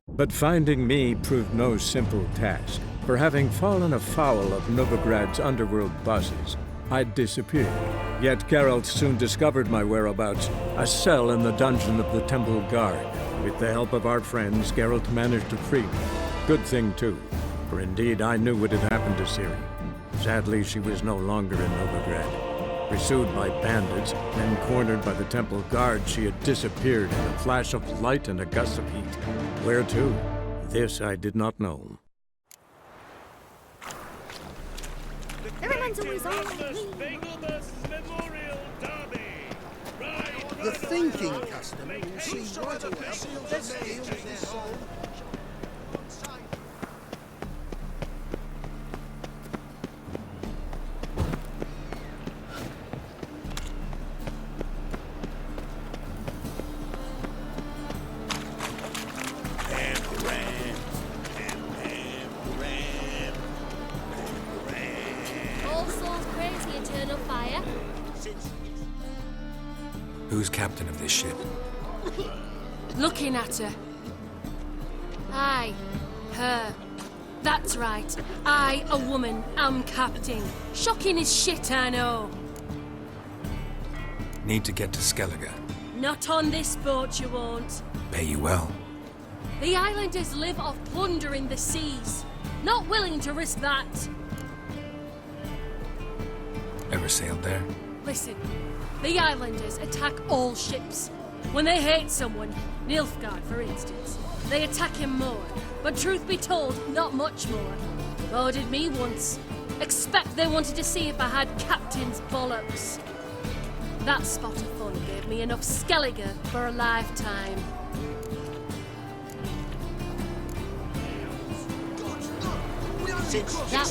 But finding me proved no simple task, for having fallen afoul of Novigrad's underworld bosses, I'd disappeared. Yet Geralt soon discovered my whereabouts, a cell in the dungeon of the Temple Guard. With the help of our friends, Geralt managed to free me. Good thing too, for indeed I knew what had happened to Ciri. Sadly, she was no longer in Novigrad. Pursued by bandits, then cornered by the Temple Guard, she had disappeared in a flash of light and a gust of heat. Where to? This I did not know. The thinking customer will see right away. Let's deal with this. Who's captain of this ship? Looking at her. Aye, her. That's right. I, a woman, am captain. Shocking as shit, I know. Need to get to Skellige. Not on this boat, you won't. Pay you well. The islanders live off plundering the seas. Not willing to risk that. Ever sailed there? Listen, the islanders attack all ships. When they hate someone, Nilfgaard for instance, they attack him more. But truth be told, not much more. Boarded me once. Expect they wanted to see if I had captain's bollocks. That spot of fun gave me enough Skellige for a lifetime. That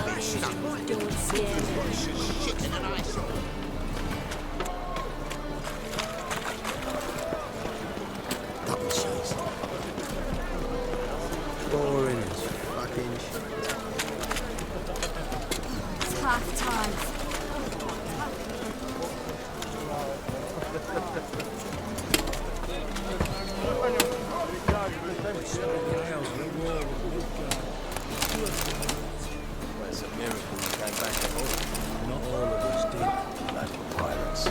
reptile don't scare me. Double cheese. Boring as fucking shit. It's half time. It's a miracle you came back at all. Not all of us did, bloody pirates.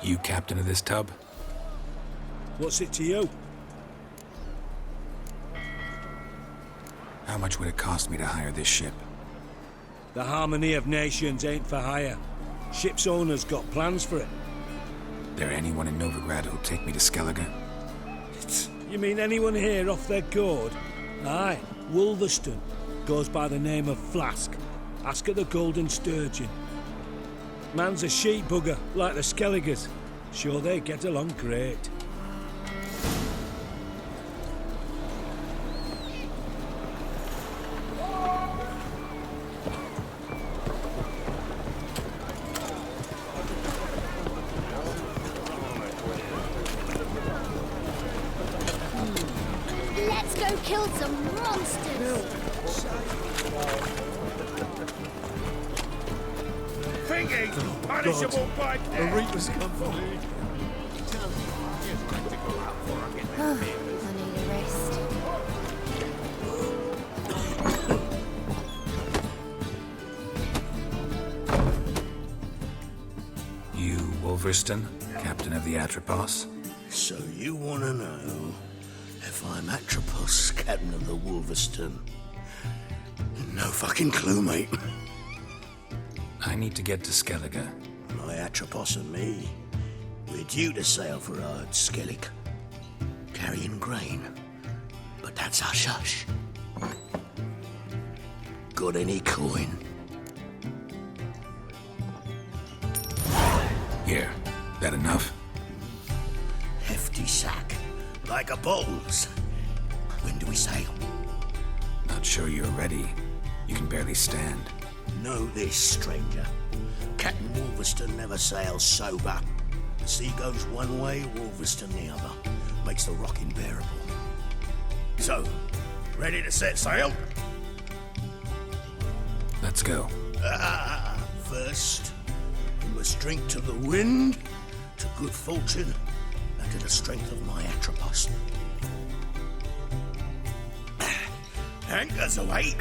You captain of this tub? What's it to you? How much would it cost me to hire this ship? The harmony of nations ain't for hire. Ship's owner's got plans for it. There anyone in Novigrad who'll take me to Skellige? You mean anyone here off their gourd? Aye, Wolverston. Goes by the name of Flask. Ask at the Golden Sturgeon. Man's a sheep bugger, like the Skelligers. Sure they get along great. Let's go kill some monsters! Thingy! Punishable by death! The Reapers come for me. I need a rest. Wolverston, captain of the Atropos. So you want to know if I'm Atropos, captain of the Wolverston? No fucking clue, mate. I need to get to Skellige. My Atropos and me, we're due to sail for Ard Skellig, carrying grain. But that's hush-hush. Got any coin? Here, that enough? Hefty sack, like a bull's. When do we sail? Not sure you're ready. You can barely stand. Know this, stranger. Captain Wolverston never sails sober. The sea goes one way, Wolverston the other. Makes the rocking bearable. So, ready to set sail? Let's go. First, we must drink to the wind, to good fortune, and to the strength of my Atropos. Anchors away.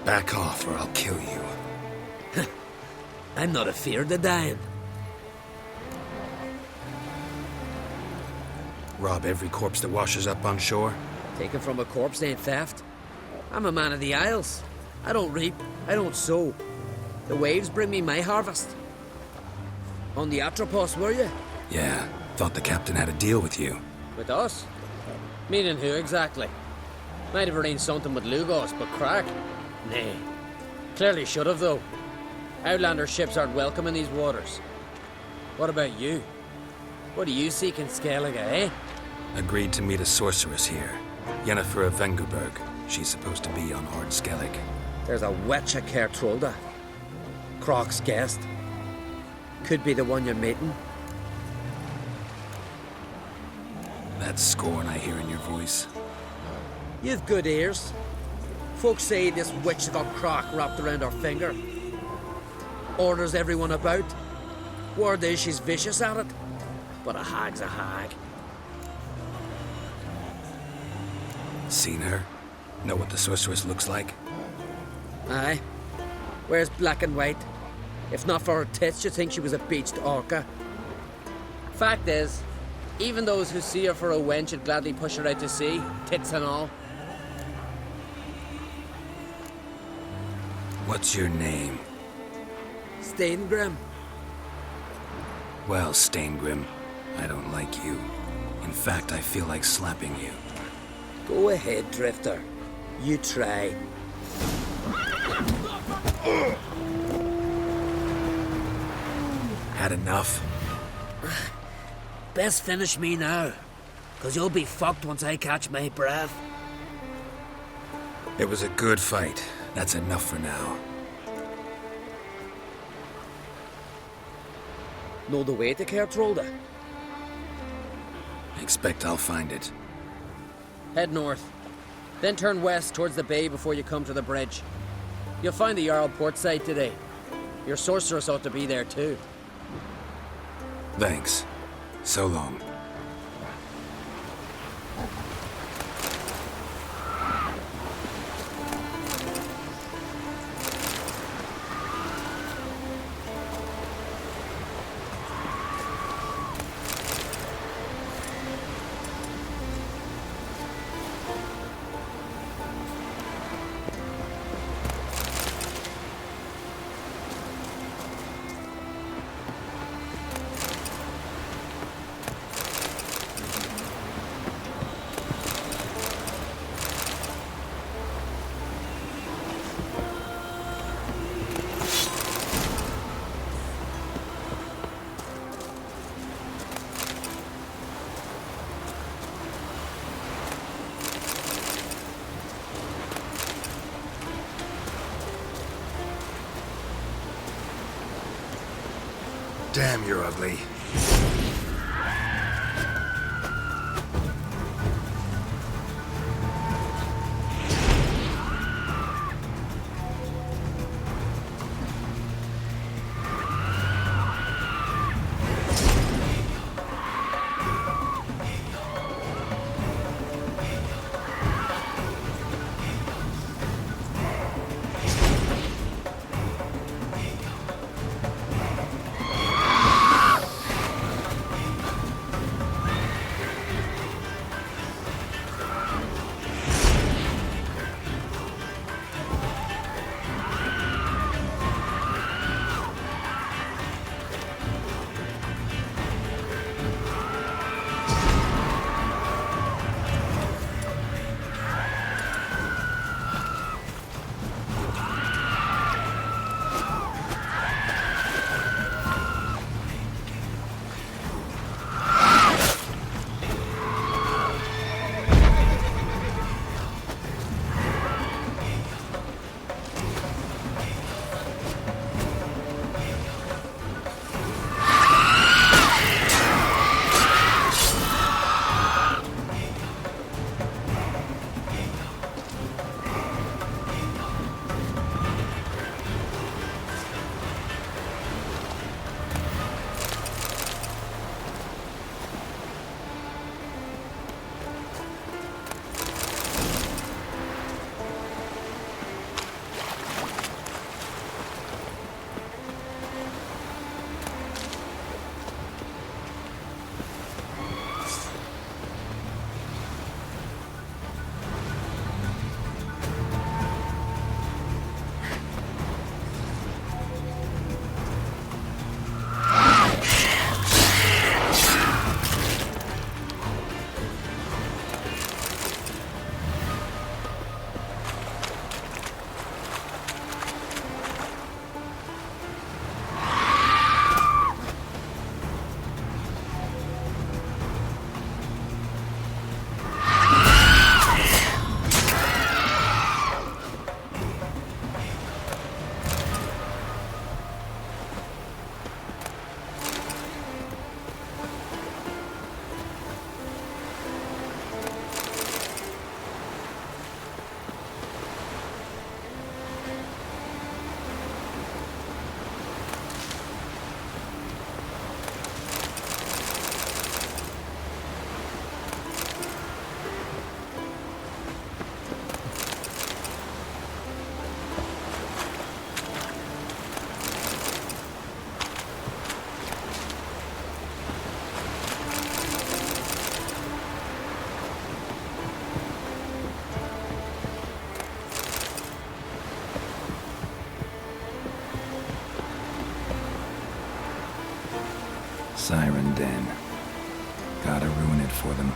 Back off or I'll kill you. I'm not afeard of dying. Rob every corpse that washes up on shore? Taken from a corpse ain't theft. I'm a man of the Isles. I don't reap, I don't sow. The waves bring me my harvest. On the Atropos, were you? Yeah, thought the captain had a deal with you. With us? Meaning who exactly? Might have arranged something with Lugos, but crack? Nay. Clearly should have, though. Outlander ships aren't welcome in these waters. What about you? What do you seek in Skellige, eh? Agreed to meet a sorceress here. Yennefer of Vengerberg. She's supposed to be on Ard Skellig. There's a witch at Caer Trolda. Croc's guest. Could be the one you're meeting. That scorn I hear in your voice. You've good ears. Folks say this witch got Croc wrapped around her finger. Orders everyone about. Word is she's vicious at it. But a hag's a hag. Seen her? Know what the sorceress looks like? Aye. Wears black and white. If not for her tits, you'd think she was a beached orca. Fact is, even those who see her for a wench would gladly push her out to sea, tits and all. What's your name? Steingrim. Well, Steingrim, I don't like you. In fact, I feel like slapping you. Go ahead, Drifter. You try. Had enough? Best finish me now, cause you'll be fucked once I catch my breath. It was a good fight. That's enough for now. Know the way to Kertrolda? Expect I'll find it. Head north. Then turn west towards the bay before you come to the bridge. You'll find the Jarl port side today. Your sorceress ought to be there too. Thanks. So long. Damn, you're ugly. den. Gotta ruin it for them.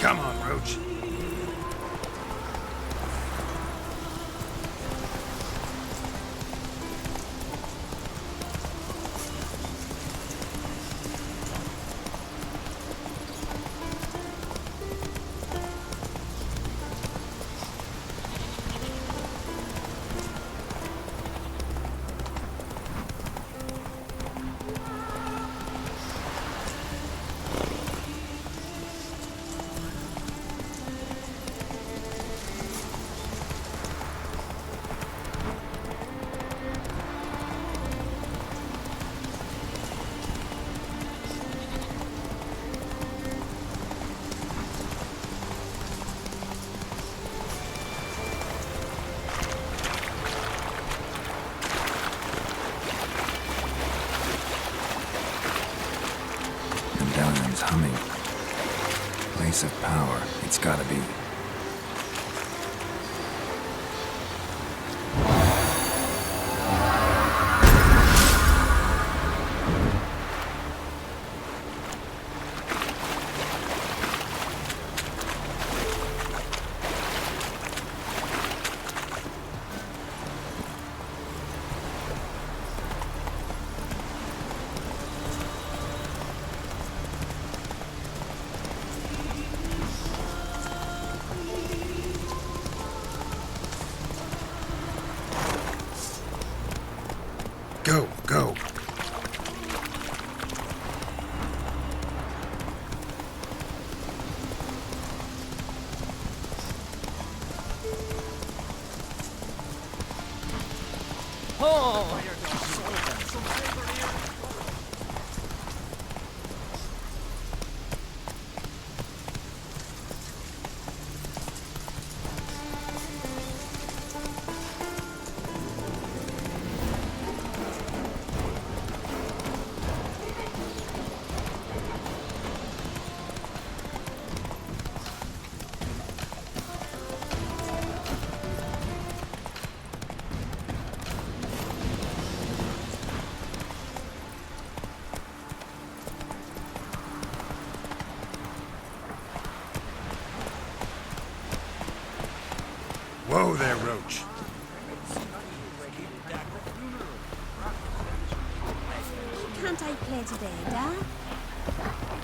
Come on, Roach. Humming. Place of power, it's gotta be. Go, go. Whoa there, Roach. Can't I play today, Dad?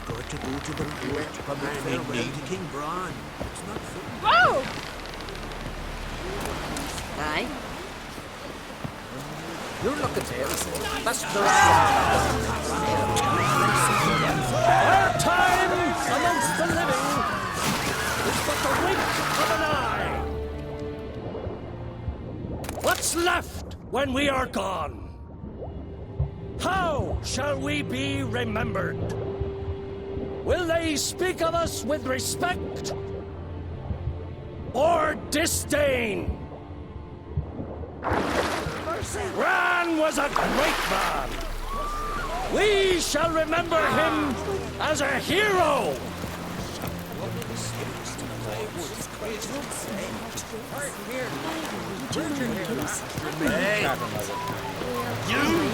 Got to go to the court. A man in need of King Bran. It's not fair. Whoa! Aye. You're looking to him. That's the Our time amongst the living is but the wink of an eye. What's left when we are gone? How shall we be remembered? Will they speak of us with respect or disdain? Bran was a great man. We shall remember him as a hero. Hey, you!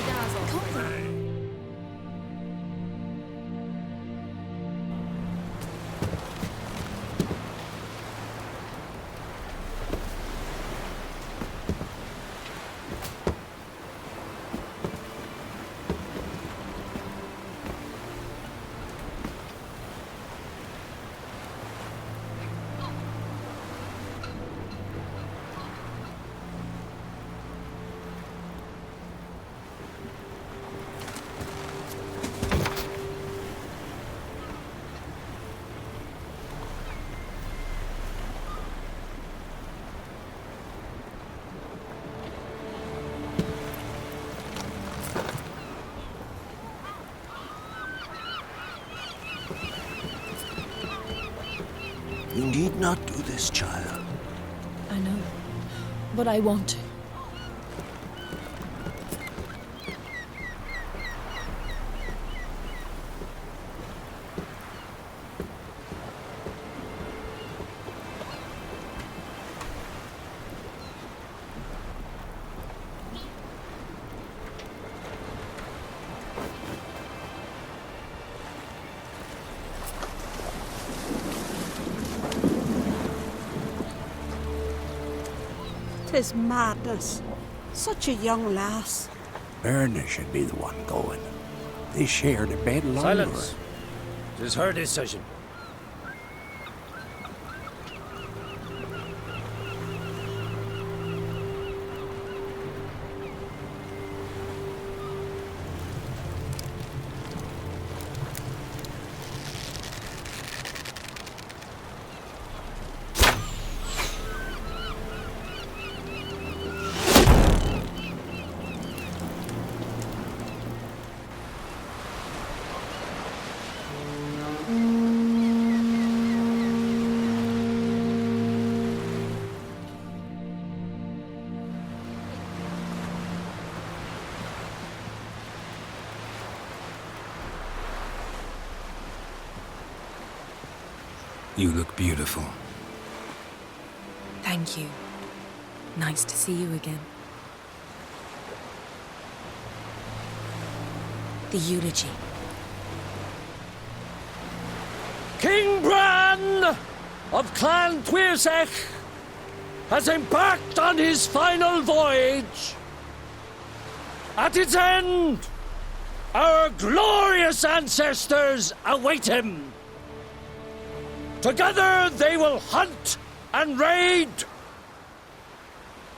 You need not do this, child. I know, but I want to. Tis madness. Such a young lass. Erna should be the one going. They shared a bed longer. Silence. It is her decision. You look beautiful. Thank you. Nice to see you again. The eulogy. King Bran of Clan Tuirsech has embarked on his final voyage. At its end, our glorious ancestors await him. Together they will hunt and raid.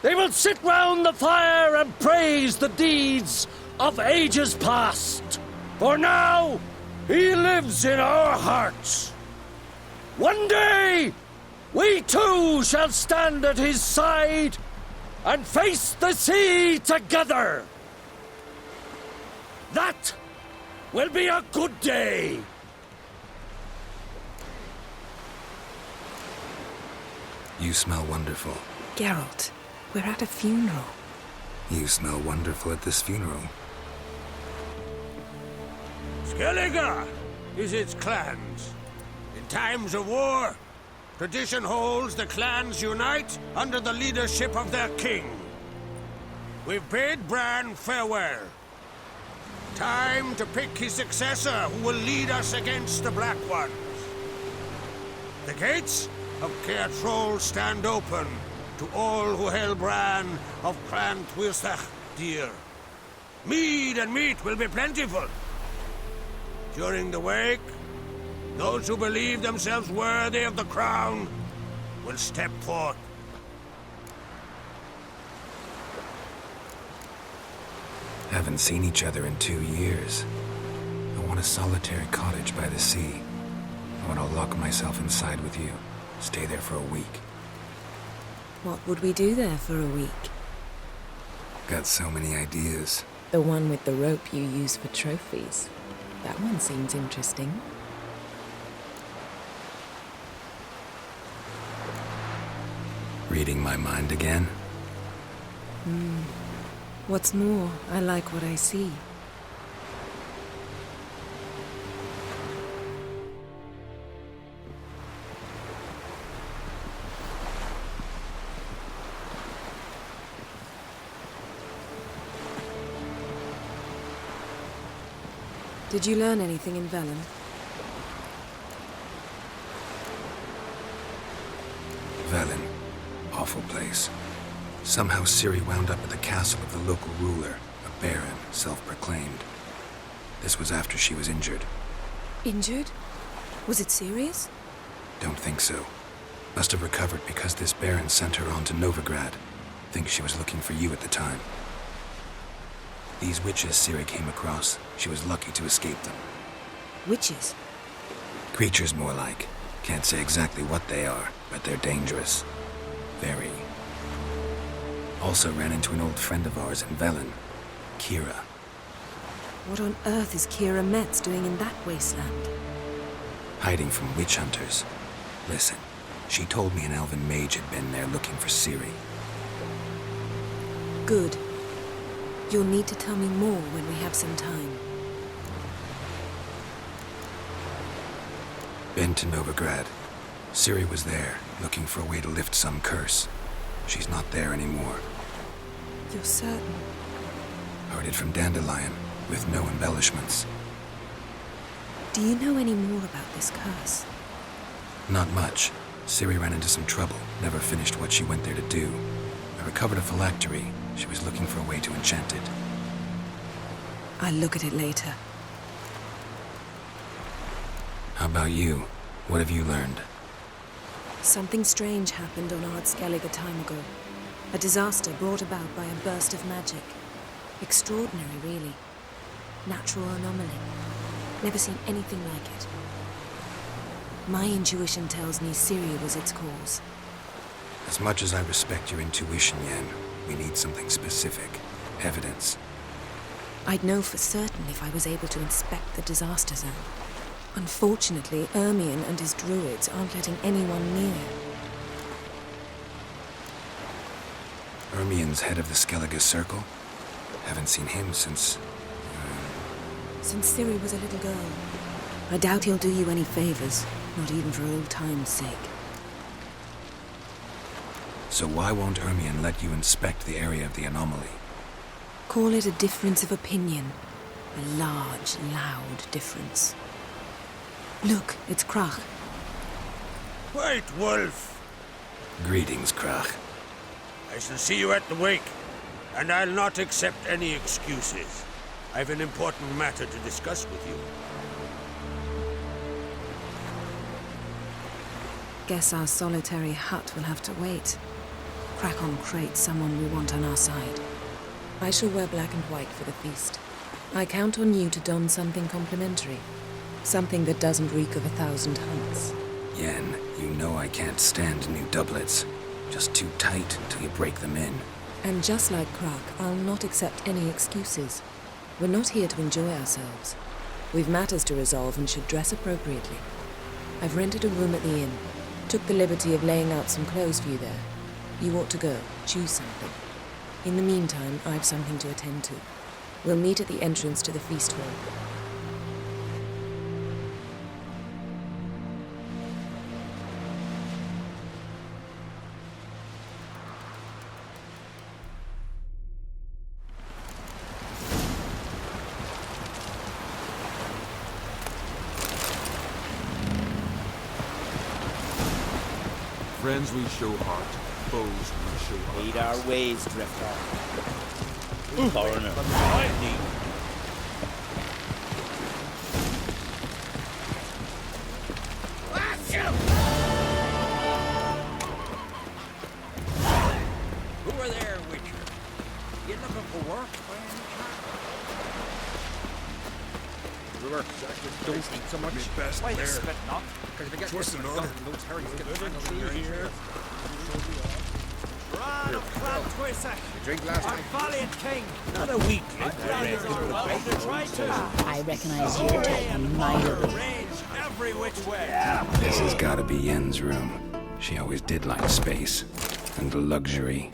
They will sit round the fire and praise the deeds of ages past. For now, he lives in our hearts. One day, we too shall stand at his side and face the sea together. That will be a good day. You smell wonderful. Geralt, we're at a funeral. You smell wonderful at this funeral. Skellige is its clans. In times of war, tradition holds the clans unite under the leadership of their king. We've bid Bran farewell. Time to pick his successor who will lead us against the Black Ones. The gates of Caer Troll stand open to all who held Bran of Clan Tuirsech dear. Mead and meat will be plentiful. During the wake, those who believe themselves worthy of the crown will step forth. Haven't seen each other in 2 years. I want a solitary cottage by the sea. I want to lock myself inside with you. Stay there for a week. What would we do there for a week? Got so many ideas. The one with the rope you use for trophies. That one seems interesting. Reading my mind again? What's more, I like what I see. Did you learn anything in Velen? Velen. Awful place. Somehow Ciri wound up at the castle of the local ruler, a baron, self-proclaimed. This was after she was injured. Injured? Was it serious? Don't think so. Must have recovered because this baron sent her on to Novigrad. Think she was looking for you at the time. These witches Ciri came across, she was lucky to escape them. Witches? Creatures more like. Can't say exactly what they are, but they're dangerous. Very. Also ran into an old friend of ours in Velen, Kira. What on earth is Kira Metz doing in that wasteland? Hiding from witch hunters. Listen, she told me an elven mage had been there looking for Ciri. Good. You'll need to tell me more when we have some time. Been to Novigrad. Ciri was there, looking for a way to lift some curse. She's not there anymore. You're certain? Heard it from Dandelion, with no embellishments. Do you know any more about this curse? Not much. Ciri ran into some trouble, never finished what she went there to do. I recovered a phylactery. She was looking for a way to enchant it. I'll look at it later. How about you? What have you learned? Something strange happened on Ardskellig a time ago. A disaster brought about by a burst of magic. Extraordinary, really. Natural anomaly. Never seen anything like it. My intuition tells me Ciri was its cause. As much as I respect your intuition, Yen, we need something specific. Evidence. I'd know for certain if I was able to inspect the disaster zone. Unfortunately, Ermion and his druids aren't letting anyone near. Ermion's head of the Skellige Circle? Haven't seen him since... Since Ciri was a little girl. I doubt he'll do you any favors, not even for old time's sake. So why won't Ermion let you inspect the area of the anomaly? Call it a difference of opinion. A large, loud difference. Look, it's Krach. White Wolf! Greetings, Krach. I shall see you at the wake, and I'll not accept any excuses. I've an important matter to discuss with you. Guess our solitary hut will have to wait. Crack on Crate's someone we want on our side. I shall wear black and white for the feast. I count on you to don something complimentary. Something that doesn't reek of 1,000 hunts. Yen, you know I can't stand new doublets. Just too tight until you break them in. And just like Krach, I'll not accept any excuses. We're not here to enjoy ourselves. We've matters to resolve and should dress appropriately. I've rented a room at the inn. Took the liberty of laying out some clothes for you there. You ought to go. Choose something. In the meantime, I've something to attend to. We'll meet at the entrance to the feast hall. Friends we show heart, foes we show heart. Lead our ways, Drifter. Foreigner. Who are there, Witcher? You looking for work by any chance? Brewer, don't eat so much. Why they spit not? Because if you get this those herrings get tangled in your ears. You drink last night? Valiant king! Not a weakling. I recognize your type mightily. Every which way. This has gotta be Yen's room. She always did like space. and luxury.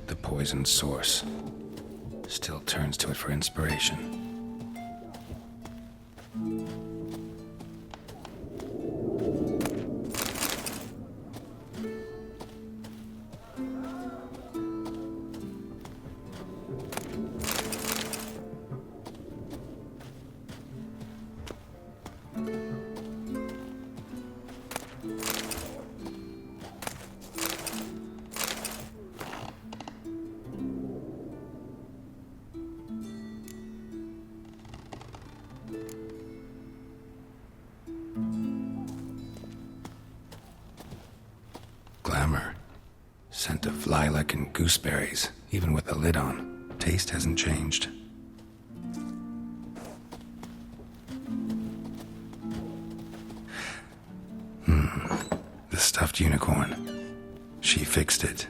The poisoned source still turns to it for inspiration. Glamour. Scent of lilac and gooseberries, even with the lid on. Taste hasn't changed. The stuffed unicorn. She fixed it.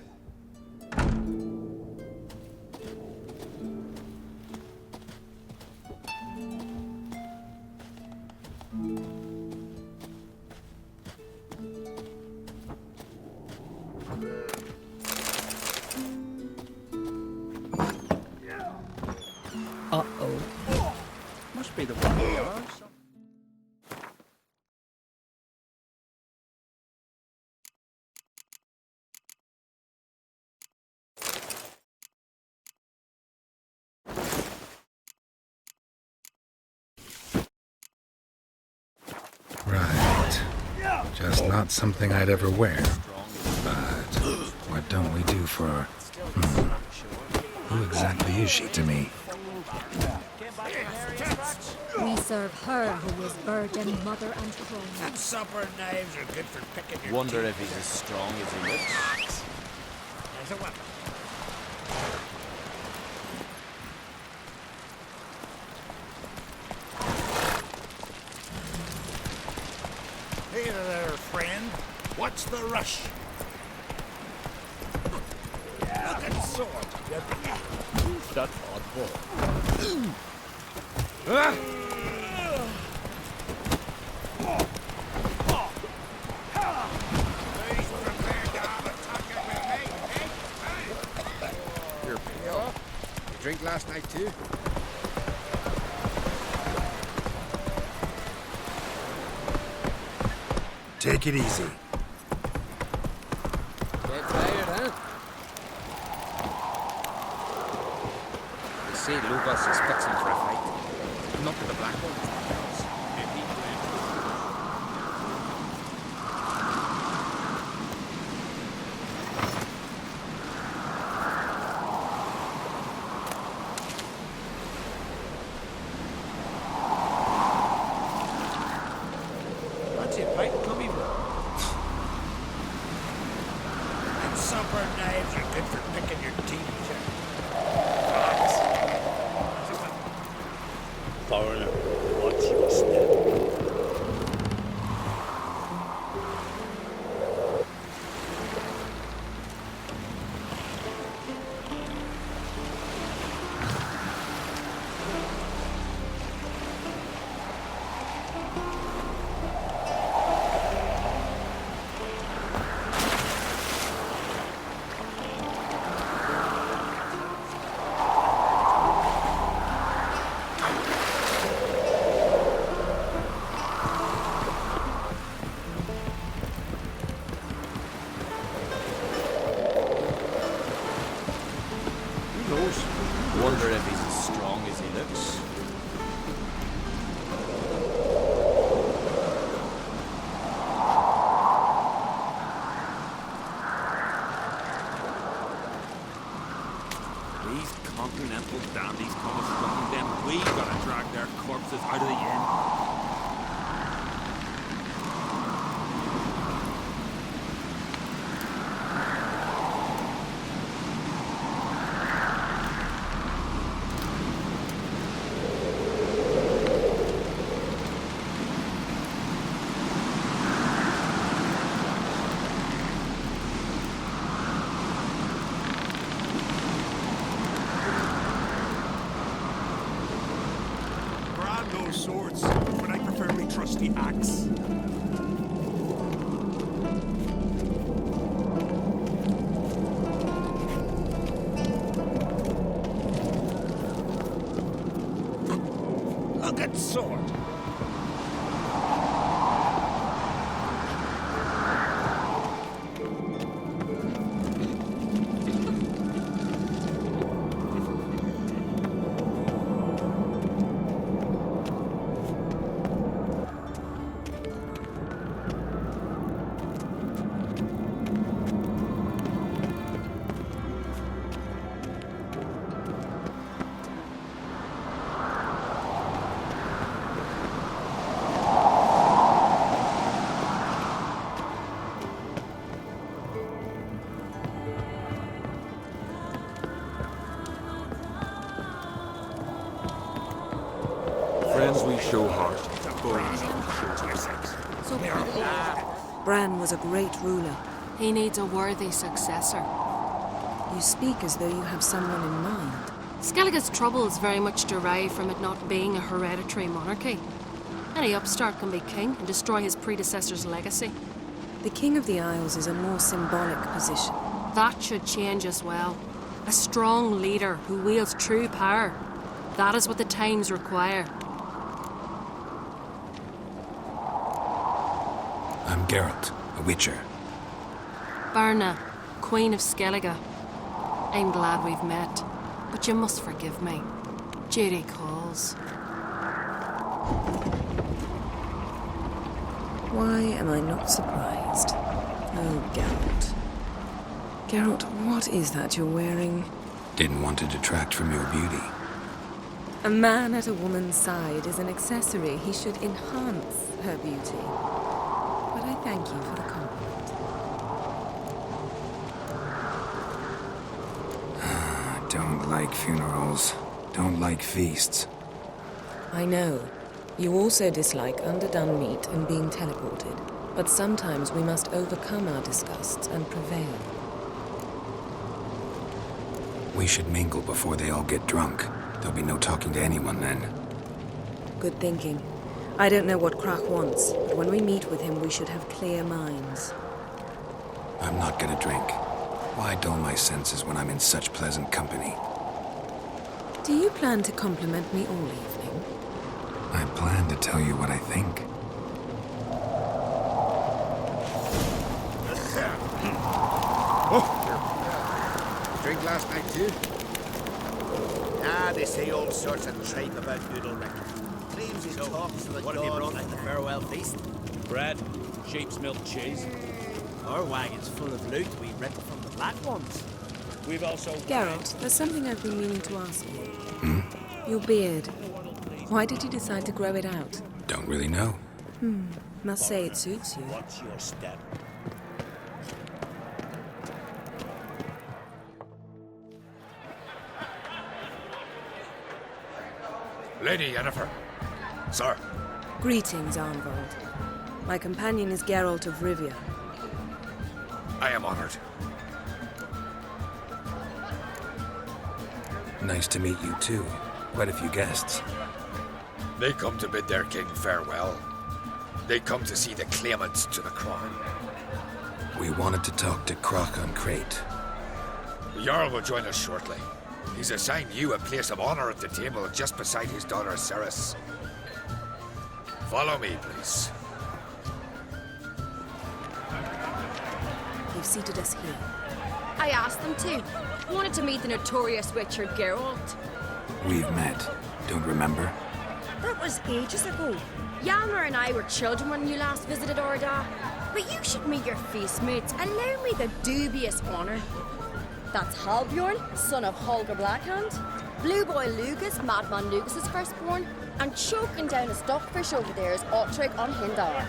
Uh-oh. Must be the one we are. Right. Just not something I'd ever wear. But what don't we do for... Who exactly is she to me? We serve her who is virgin, mother, and throne. And supper knives are good for picking your Wonder teeth. if he's as strong as he looks. There's a weapon. Hey there, friend. What's the rush? Look at sword. Who's that oddball? You're pale. You drink last night too? Take it easy. Get tired, huh? You see, Lucas is fixing for a fight. Not to the black one. That's it, right? Come in. And supper knives are good for picking your teeth. Foreigner, watch your step. Wonder if he's as strong as he looks. These continental dandies come us looking, then we gotta drag their corpses out of the inn. your swords, but I prefer my trusty axe. A good sword. Friends we show heart, foes we show sex. So Bran was a great ruler. he needs a worthy successor. You speak as though you have someone in mind. Skellige's troubles very much derive from it not being a hereditary monarchy. Any upstart can be king and destroy his predecessor's legacy. The King of the Isles is a more symbolic position. That should change as well. A strong leader who wields true power. That is what the times require. I'm Geralt, a witcher. Berna, Queen of Skellige. I'm glad we've met, but you must forgive me. Duty calls. Why am I not surprised? Oh, Geralt. Geralt, what is that you're wearing? Didn't want to detract from your beauty. A man at a woman's side is an accessory. He should enhance her beauty. But I thank you for the compliment. Don't like funerals. Don't like feasts. I know. You also dislike underdone meat and being teleported. But sometimes we must overcome our disgusts and prevail. We should mingle before they all get drunk. There'll be no talking to anyone then. Good thinking. I don't know what Krak wants, but when we meet with him, we should have clear minds. I'm not gonna drink. Why dull my senses when I'm in such pleasant company? Do you plan to compliment me all evening? I plan to tell you what I think. Drink last night too? They say all sorts of tripe about Noodlerick. Claims he talks to the gods at the farewell feast. Bread, sheep's milk cheese. Our wagon's full of loot we ripped from the black ones. We've also... Geralt, there's something I've been meaning to ask you. Hmm? Your beard. Why did you decide to grow it out? Don't really know. Must say it suits you. What's your step? Lady Yennefer. Sir. Greetings, Arnvold. My companion is Geralt of Rivia. I am honored. Nice to meet you too. Quite a few guests. They come to bid their king farewell. They come to see the claimants to the crown. We wanted to talk to Krak on Crate. The Jarl will join us shortly. He's assigned you a place of honor at the table just beside his daughter Cerys. Follow me, please. They've seated us here. I asked them to. Wanted to meet the notorious Witcher Geralt. We've met. Don't remember? That was ages ago. Yalmer and I were children when you last visited Orda. But you should meet your face mates. Allow me the dubious honor. That's Halbjorn, son of Holger Blackhand. Blue Boy Lugas, Madman Lugas' firstborn. And choking down a stockfish over there is Ottrig on Hindar.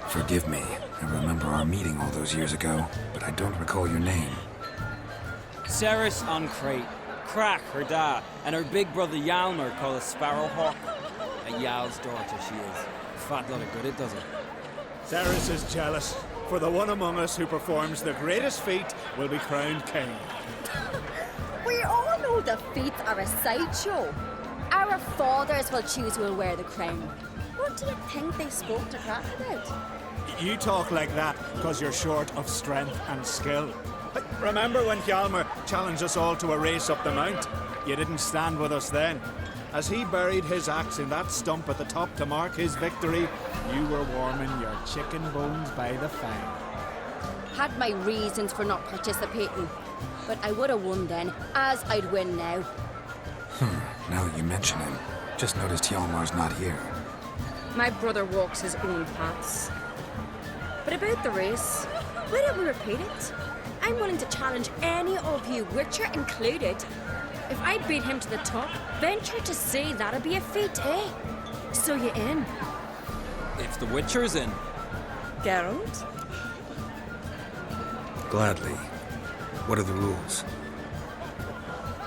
Forgive me. I remember our meeting all those years ago, but I don't recall your name. Cerys on Crate. Krak, her dad, and her big brother Yalmer called a Sparrowhawk. A Jarl's daughter she is. Fat lot of good it does it. Ceres is jealous, for the one among us who performs the greatest feat will be crowned king. We all know the feats are a sideshow. Our fathers will choose who will wear the crown. What do you think they spoke to Crack about? You talk like that because you're short of strength and skill. Remember when Hjalmar challenged us all to a race up the mount? You didn't stand with us then. As he buried his axe in that stump at the top to mark his victory, you were warming your chicken bones by the fire. Had my reasons for not participating, but I would have won then, as I'd win now. Now that you mention him, just noticed Hjalmar's not here. My brother walks his own paths. But about the race, why don't we repeat it? I'm willing to challenge any of you, Witcher included. If I beat him to the top, venture to say that'd be a feat, eh? So you in? If the Witcher's in. Geralt? Gladly. What are the rules?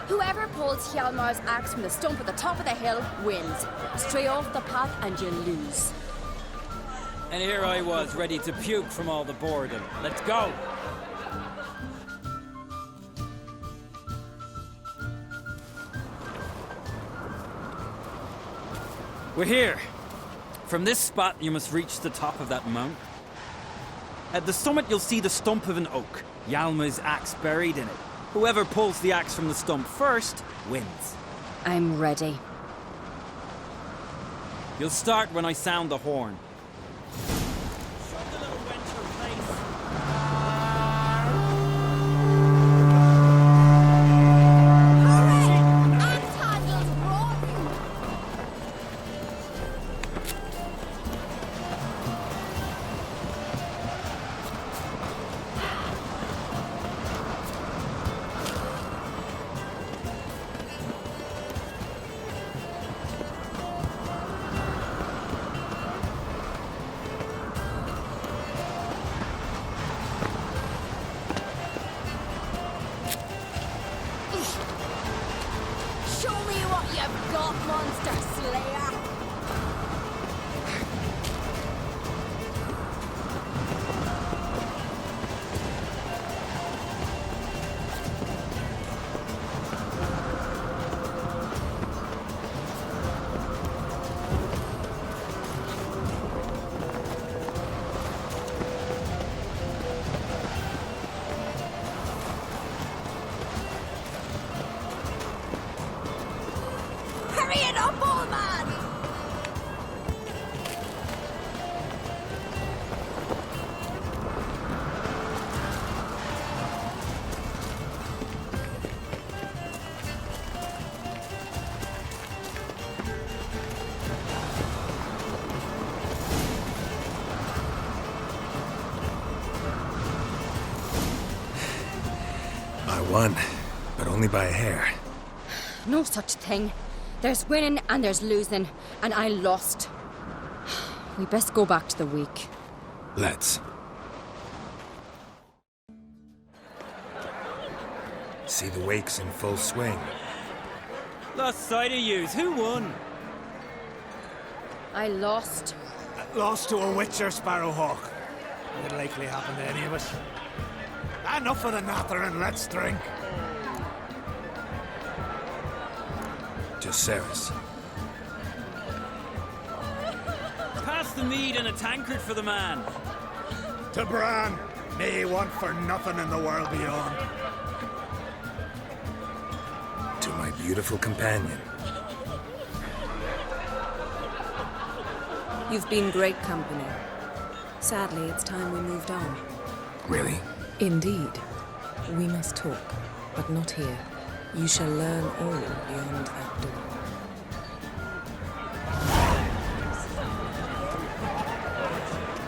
Whoever pulls Hjalmar's axe from the stump at the top of the hill wins. Stray off the path and you lose. And here I was, ready to puke from all the boredom. Let's go! We're here. From this spot, you must reach the top of that mount. At the summit, you'll see the stump of an oak, Hjalmar's axe buried in it. Whoever pulls the axe from the stump first wins. I'm ready. You'll start when I sound the horn. Won, but only by a hair. No such thing. There's winning and there's losing, and I lost. We best go back to the week. Let's. See the wakes in full swing. Lost sight of yous. Who won? I lost. Lost to a Witcher, Sparrowhawk. Would likely happen to any of us. Enough of the natter and let's drink. To Ceres. Pass the mead and a tankard for the man. To Bran. May he want for nothing in the world beyond. To my beautiful companion. You've been great company. Sadly, it's time we moved on. Really? Indeed. We must talk, but not here. You shall learn all beyond that door.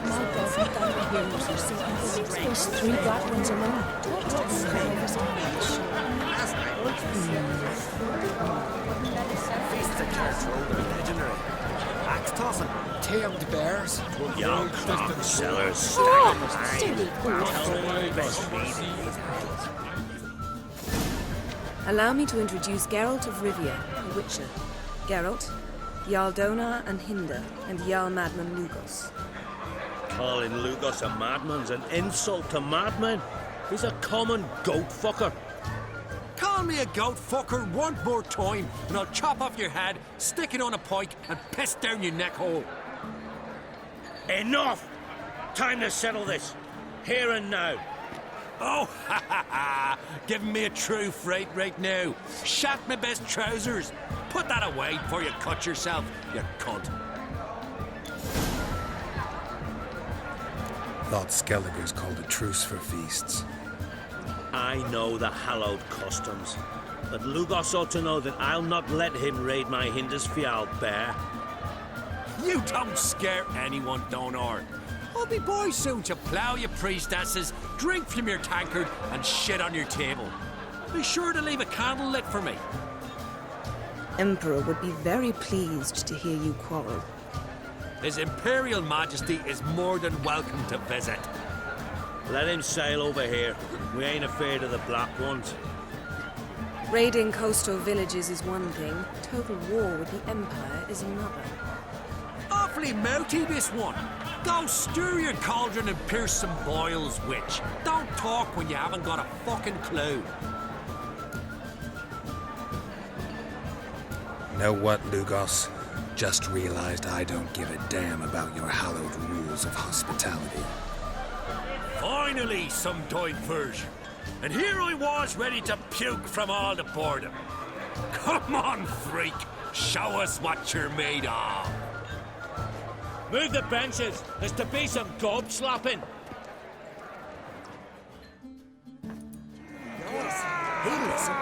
My God, we found the heroes are so there's 3 black ones alone. Legendary. Axe tossing. Tamed bears. Young crop sellers. Allow me to introduce Geralt of Rivia, a Witcher. Geralt, Jarl Donar and Hinder, and Jarl Madman Lugos. Calling Lugos a madman's an insult to madmen. He's a common goat fucker. Call me a goat fucker one more time, and I'll chop off your head, stick it on a pike, and piss down your neck hole. Enough! Time to settle this. Here and now. Oh, ha ha ha! Giving me a true fright right now. Shat my best trousers. Put that away before you cut yourself, you cunt. Thought Skelliger's called a truce for feasts. I know the hallowed customs, but Lugos ought to know that I'll not let him raid my Hindisfial bear. You don't scare anyone, Donar. I'll be boy soon to plough your priestesses, drink from your tankard, and shit on your table. Be sure to leave a candle lit for me. Emperor would be very pleased to hear you quarrel. His Imperial Majesty is more than welcome to visit. Let him sail over here. We ain't afraid of the Black Ones. Raiding coastal villages is one thing. Total war with the Empire is another. Awfully mouty, this one. Go stir your cauldron and pierce some boils, witch. Don't talk when you haven't got a fucking clue. Know what, Lugos? Just realized I don't give a damn about your hallowed rules of hospitality. Finally, some diversion. And here I was ready to puke from all the boredom. Come on, freak. Show us what you're made of. Move the benches. There's to be some gob slapping. Hey, listen.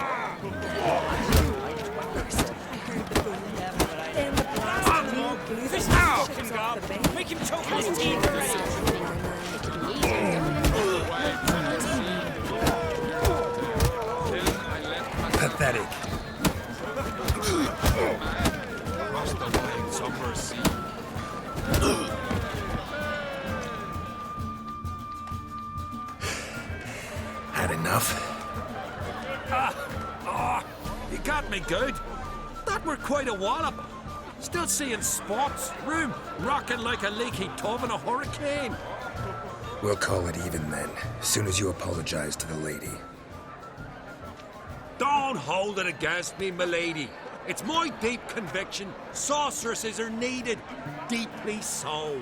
This now! Make him choke on his teeth already! Pathetic. Across the wide summer sea. Had enough? You got me good. That were quite a wallop. Still seeing spots, room rocking like a leaky tub in a hurricane. We'll call it even then, soon as you apologize to the lady. Don't hold it against me, milady. It's my deep conviction sorceresses are needed. Deeply so.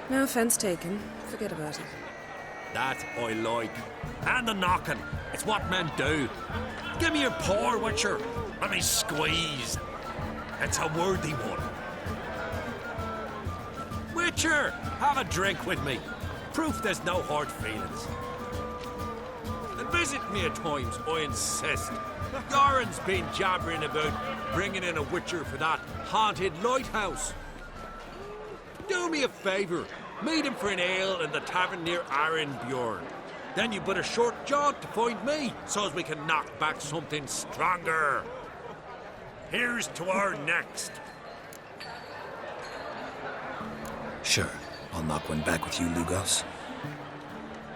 No offense taken. Forget about it. That I like. And the knocking. It's what men do. Give me your paw, Witcher. Let me squeeze. It's a worthy one. Witcher, have a drink with me. Proof there's no hard feelings. And visit me at times, I insist. Goran's been jabbering about bringing in a Witcher for that haunted lighthouse. Do me a favour. Meet him for an ale in the tavern near Arenbjorn. Then you but a short jaunt to find me, so as we can knock back something stronger. Here's to our next. Sure, I'll knock one back with you, Lugos.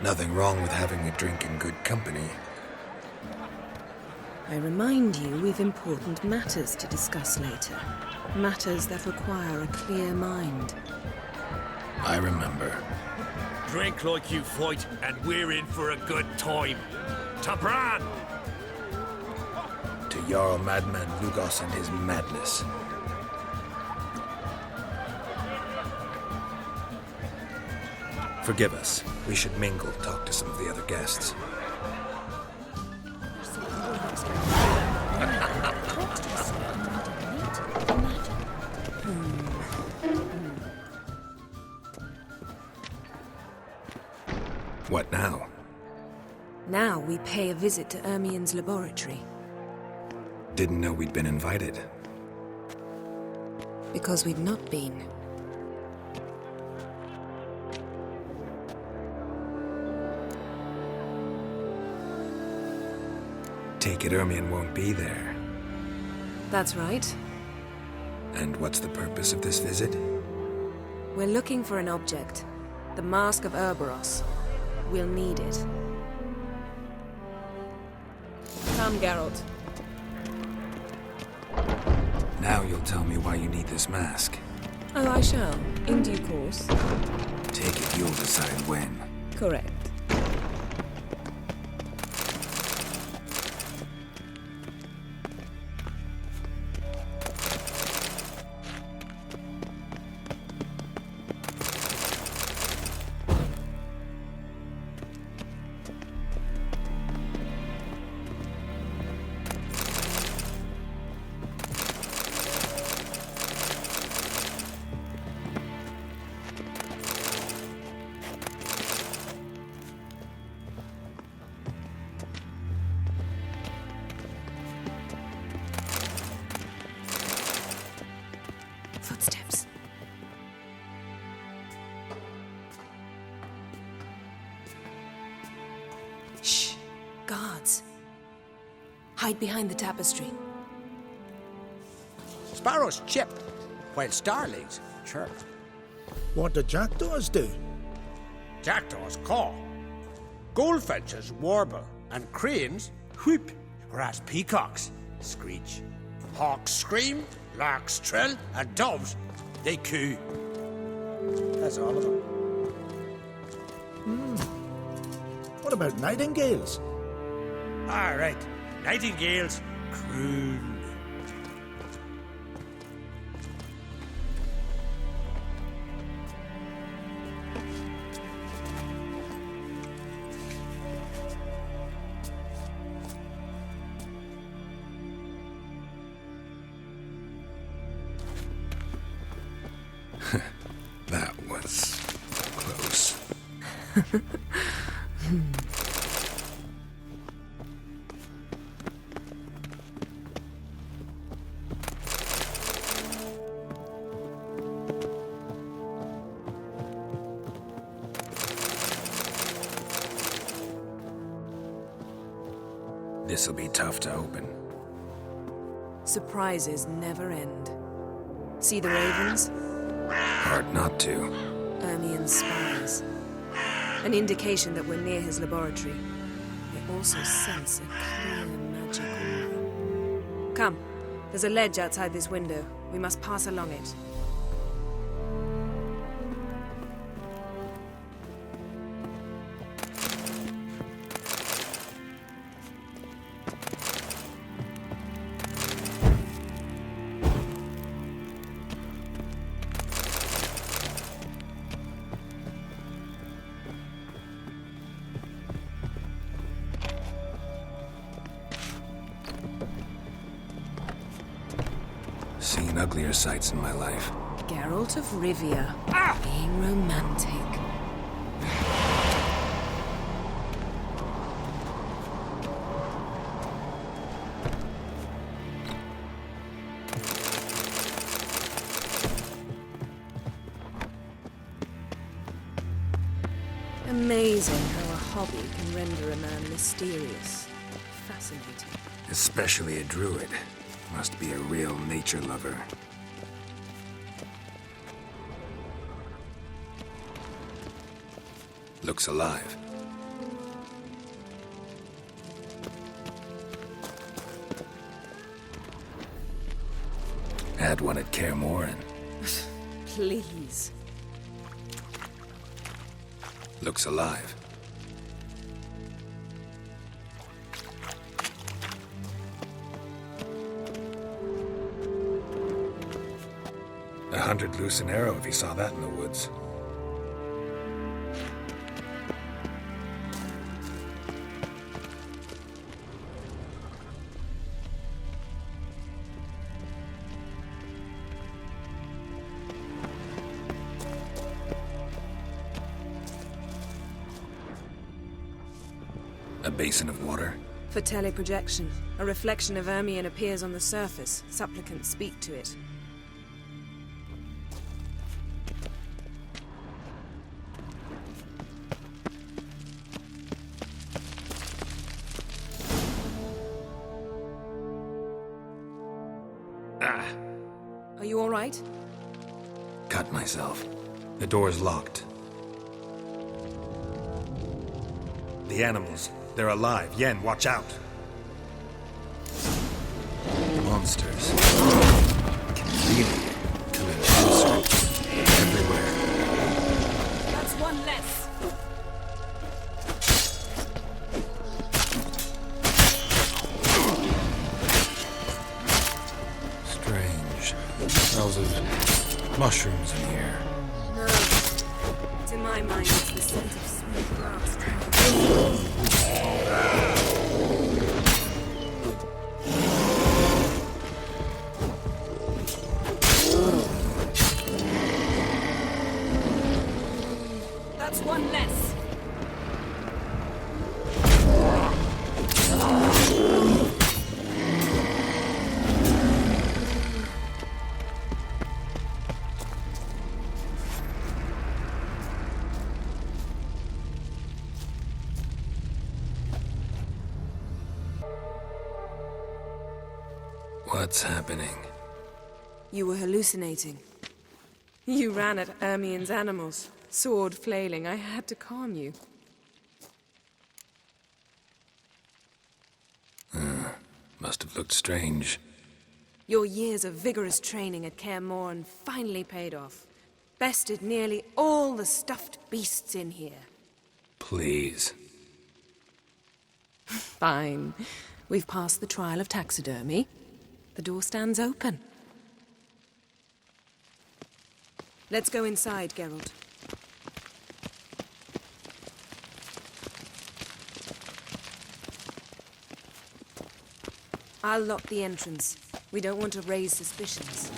Nothing wrong with having a drink in good company. I remind you we've important matters to discuss later. Matters that require a clear mind. I remember. Drink like you fight, and we're in for a good time. To Bran! To Jarl Madman Lugos and his madness. Forgive us. We should mingle, talk to some of the other guests. What now? Now we pay a visit to Ermien's laboratory. Didn't know we'd been invited. Because we've not been. Take it Ermien won't be there. That's right. And what's the purpose of this visit? We're looking for an object. The Mask of Urboros. We'll need it. Come, Geralt. Now you'll tell me why you need this mask. Oh, I shall, in due course. Take it you'll decide when. Correct. Footsteps. Shh. Guards. Hide behind the tapestry. Sparrows chip, while starlings chirp. What do jackdaws do? Jackdaws caw. Goldfinches warble, and cranes whoop, whereas peacocks screech. Hawks scream, larks trill, and doves, they coo. That's all of them. What about nightingales? All right, nightingales croon. That was close. This'll be tough to open. Surprises never end. See the ravens? Hard not to. Ermian's spies. An indication that we're near his laboratory. They also sense a clear magic aura. Come, there's a ledge outside this window. We must pass along it. Seen uglier sights in my life. Geralt of Rivia. Being romantic. Amazing how a hobby can render a man mysterious. Fascinating. Especially a druid. Must be a real nature lover. Looks alive. Had one at Kaer Morhen. Please. Looks alive. $100 loose an arrow if he saw that in the woods. A basin of water? For teleprojection. A reflection of Ermion appears on the surface. Supplicants speak to it. Are you all right? Cut myself. The door's locked. The animals, they're alive. Yen, watch out. Monsters. Can really come in closer. Mushrooms in the air. No. To my mind, it's the scent of sweet grass. That's one less. What's happening? You were hallucinating. You ran at Ermien's animals, sword flailing. I had to calm you. Must have looked strange. Your years of vigorous training at Kaer Morhen finally paid off. Bested nearly all the stuffed beasts in here. Please. Fine. We've passed the trial of taxidermy. The door stands open. Let's go inside, Geralt. I'll lock the entrance. We don't want to raise suspicions.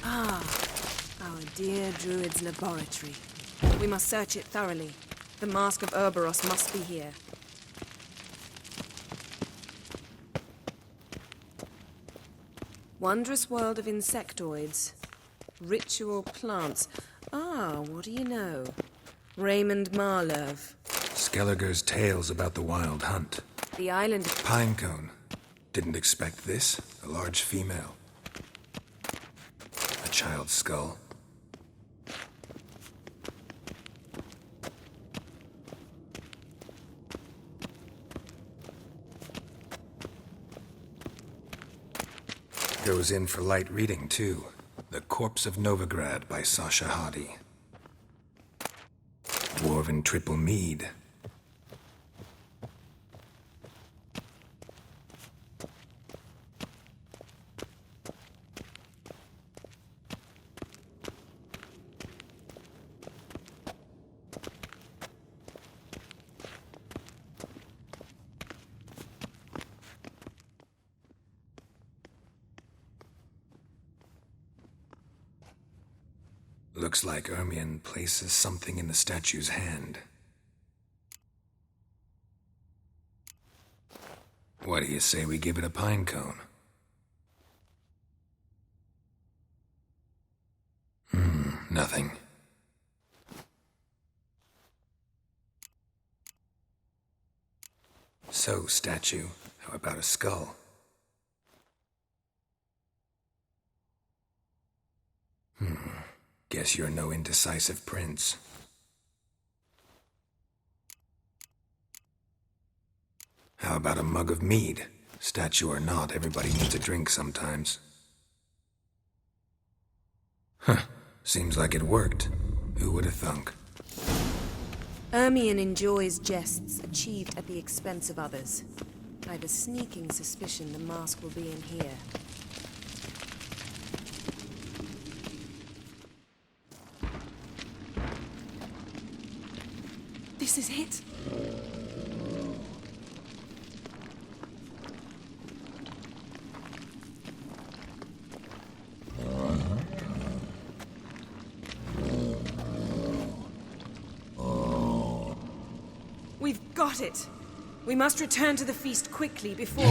Ah, our dear Druid's laboratory. We must search it thoroughly. The Mask of Ouroboros must be here. Wondrous world of insectoids. Ritual plants. Ah, what do you know? Raymond Marlev. Skelliger's tales about the wild hunt. The island... Pinecone. Didn't expect this. A large female. A child's skull. Goes in for light reading, too. The Corpse of Novigrad by Sasha Hadi. Dwarven Triple Mead. Looks like Ermien places something in the statue's hand. What do you say we give it a pine cone? Nothing. So, statue, how about a skull? Guess you're no indecisive prince. How about a mug of mead? Statue or not, everybody needs a drink sometimes. Seems like it worked. Who would have thunk? Ermien enjoys jests achieved at the expense of others. I've a sneaking suspicion the mask will be in here. This is it. We've got it. We must return to the feast quickly before...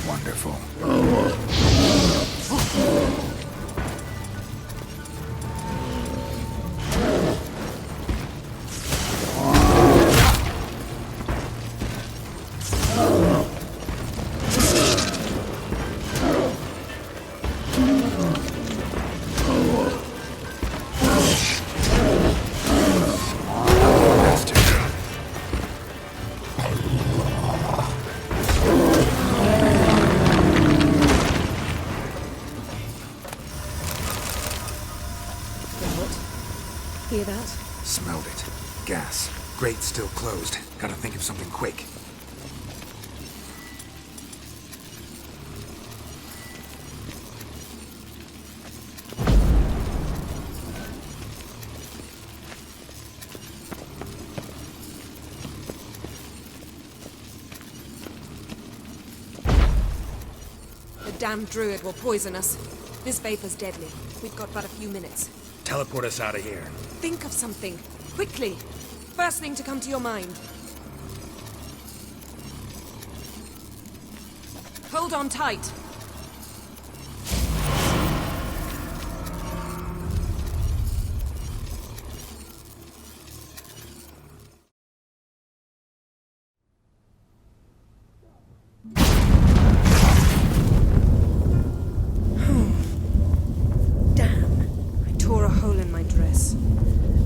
Wonderful. hear that? Smelled it. Gas. Grate still closed. Gotta think of something quick. The damn druid will poison us. This vapor's deadly. We've got but a few minutes. Teleport us out of here. Think of something. Quickly. First thing to come to your mind. Hold on tight.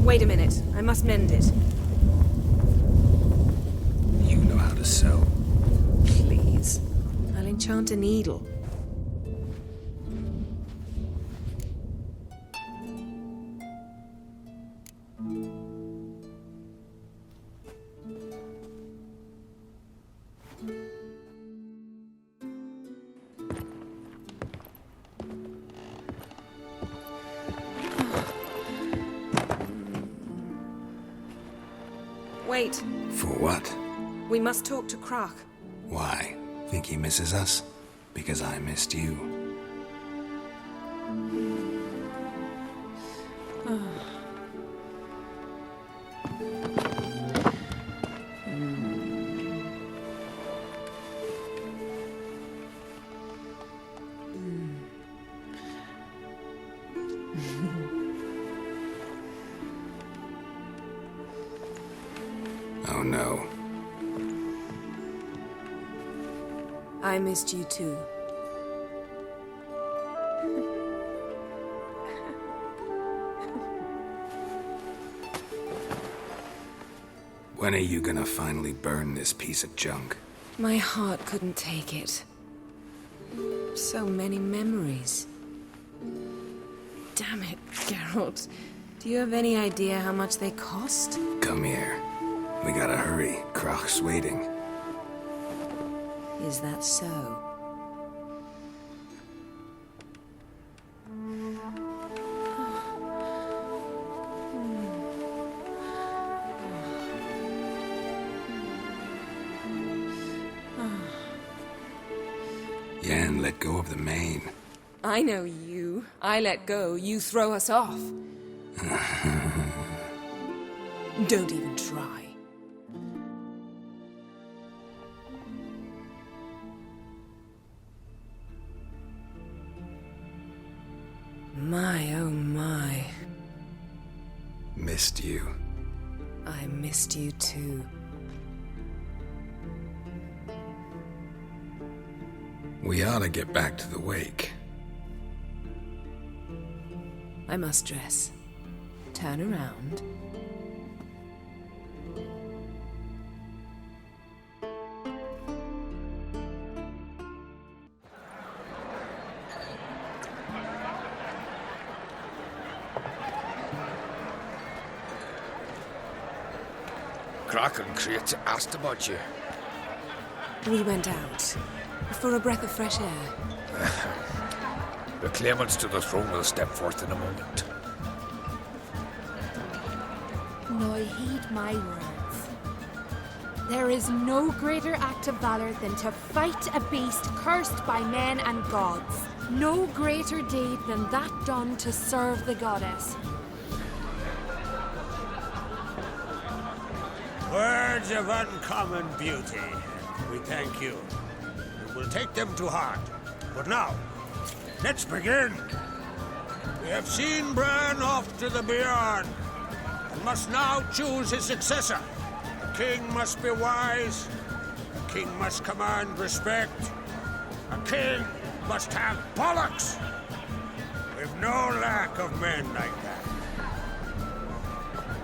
Wait a minute. I must mend it. You know how to sew. Please. I'll enchant a needle. Wait. For what? We must talk to Croc. Why? Think he misses us? Because I missed you. Oh no. I missed you too. When are you gonna finally burn this piece of junk? My heart couldn't take it. So many memories. Damn it, Geralt. Do you have any idea how much they cost? Come here. We gotta hurry. Croc's waiting. Is that so? Yen let go of the mane. I know you. I let go, you throw us off. Don't even try. My, oh my. Missed you. I missed you too. We ought to get back to the wake. I must dress. Turn around. Croc and Crate asked about you. We went out. For a breath of fresh air. The claimants to the throne will step forth in a moment. Now heed my words. There is no greater act of valor than to fight a beast cursed by men and gods. No greater deed than that done to serve the goddess. Words of uncommon beauty. We thank you. We will take them to heart. But now, let's begin. We have seen Bran off to the beyond, and must now choose his successor. A king must be wise. A king must command respect. A king must have bollocks. We've no lack of men like that.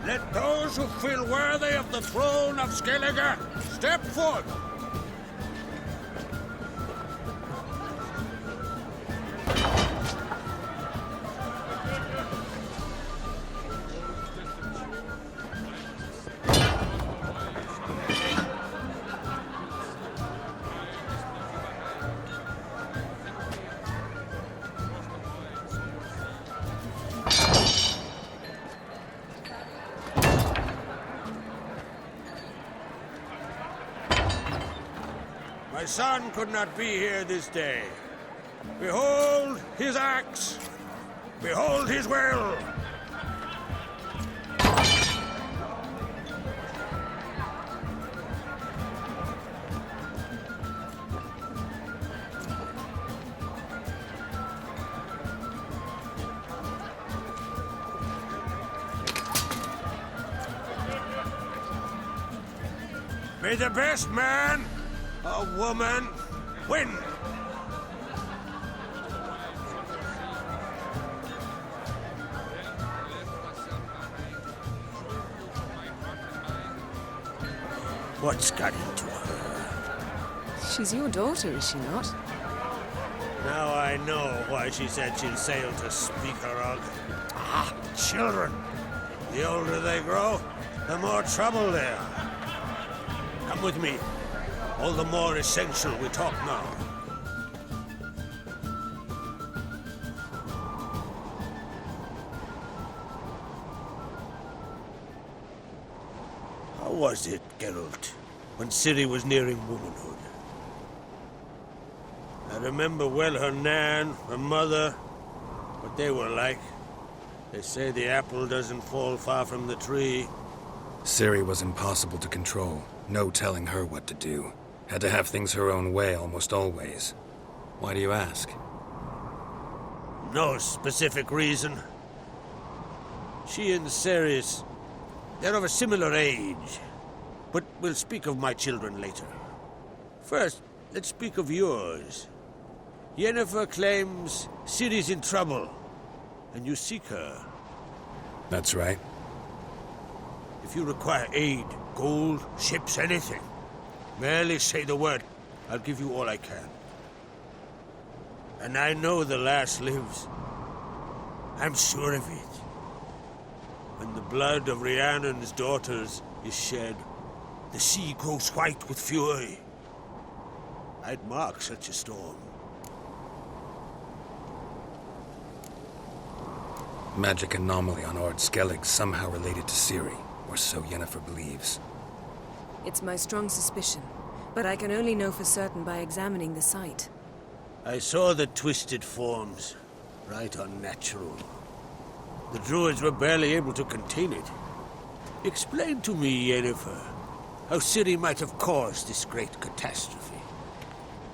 Let those who feel worthy of the throne of Skellige step forth. My son could not be here this day. Behold his axe! Behold his will! May the best man or woman win! What's got into her? She's your daughter, is she not? Now I know why she said she'll sail to speak her of. Ah, children! The older they grow, the more trouble they are. Come with me. All the more essential we talk now. How was it, Geralt, when Ciri was nearing womanhood? I remember well her nan, her mother, what they were like. They say the apple doesn't fall far from the tree. Ciri was impossible to control. No telling her what to do. Had to have things her own way almost always. Why do you ask? No specific reason. She and Ceres, they're of a similar age. But we'll speak of my children later. First, let's speak of yours. Yennefer claims Ciri's in trouble, and you seek her. That's right. If you require aid, gold, ships, anything, merely say the word. I'll give you all I can. And I know the lass lives. I'm sure of it. When the blood of Rhiannon's daughters is shed, the sea grows white with fury. I'd mark such a storm. Magic anomaly on Ord Skellig somehow related to Ciri, or so Yennefer believes. It's my strong suspicion, but I can only know for certain by examining the site. I saw the twisted forms, right unnatural. The druids were barely able to contain it. Explain to me, Yennefer, how Ciri might have caused this great catastrophe.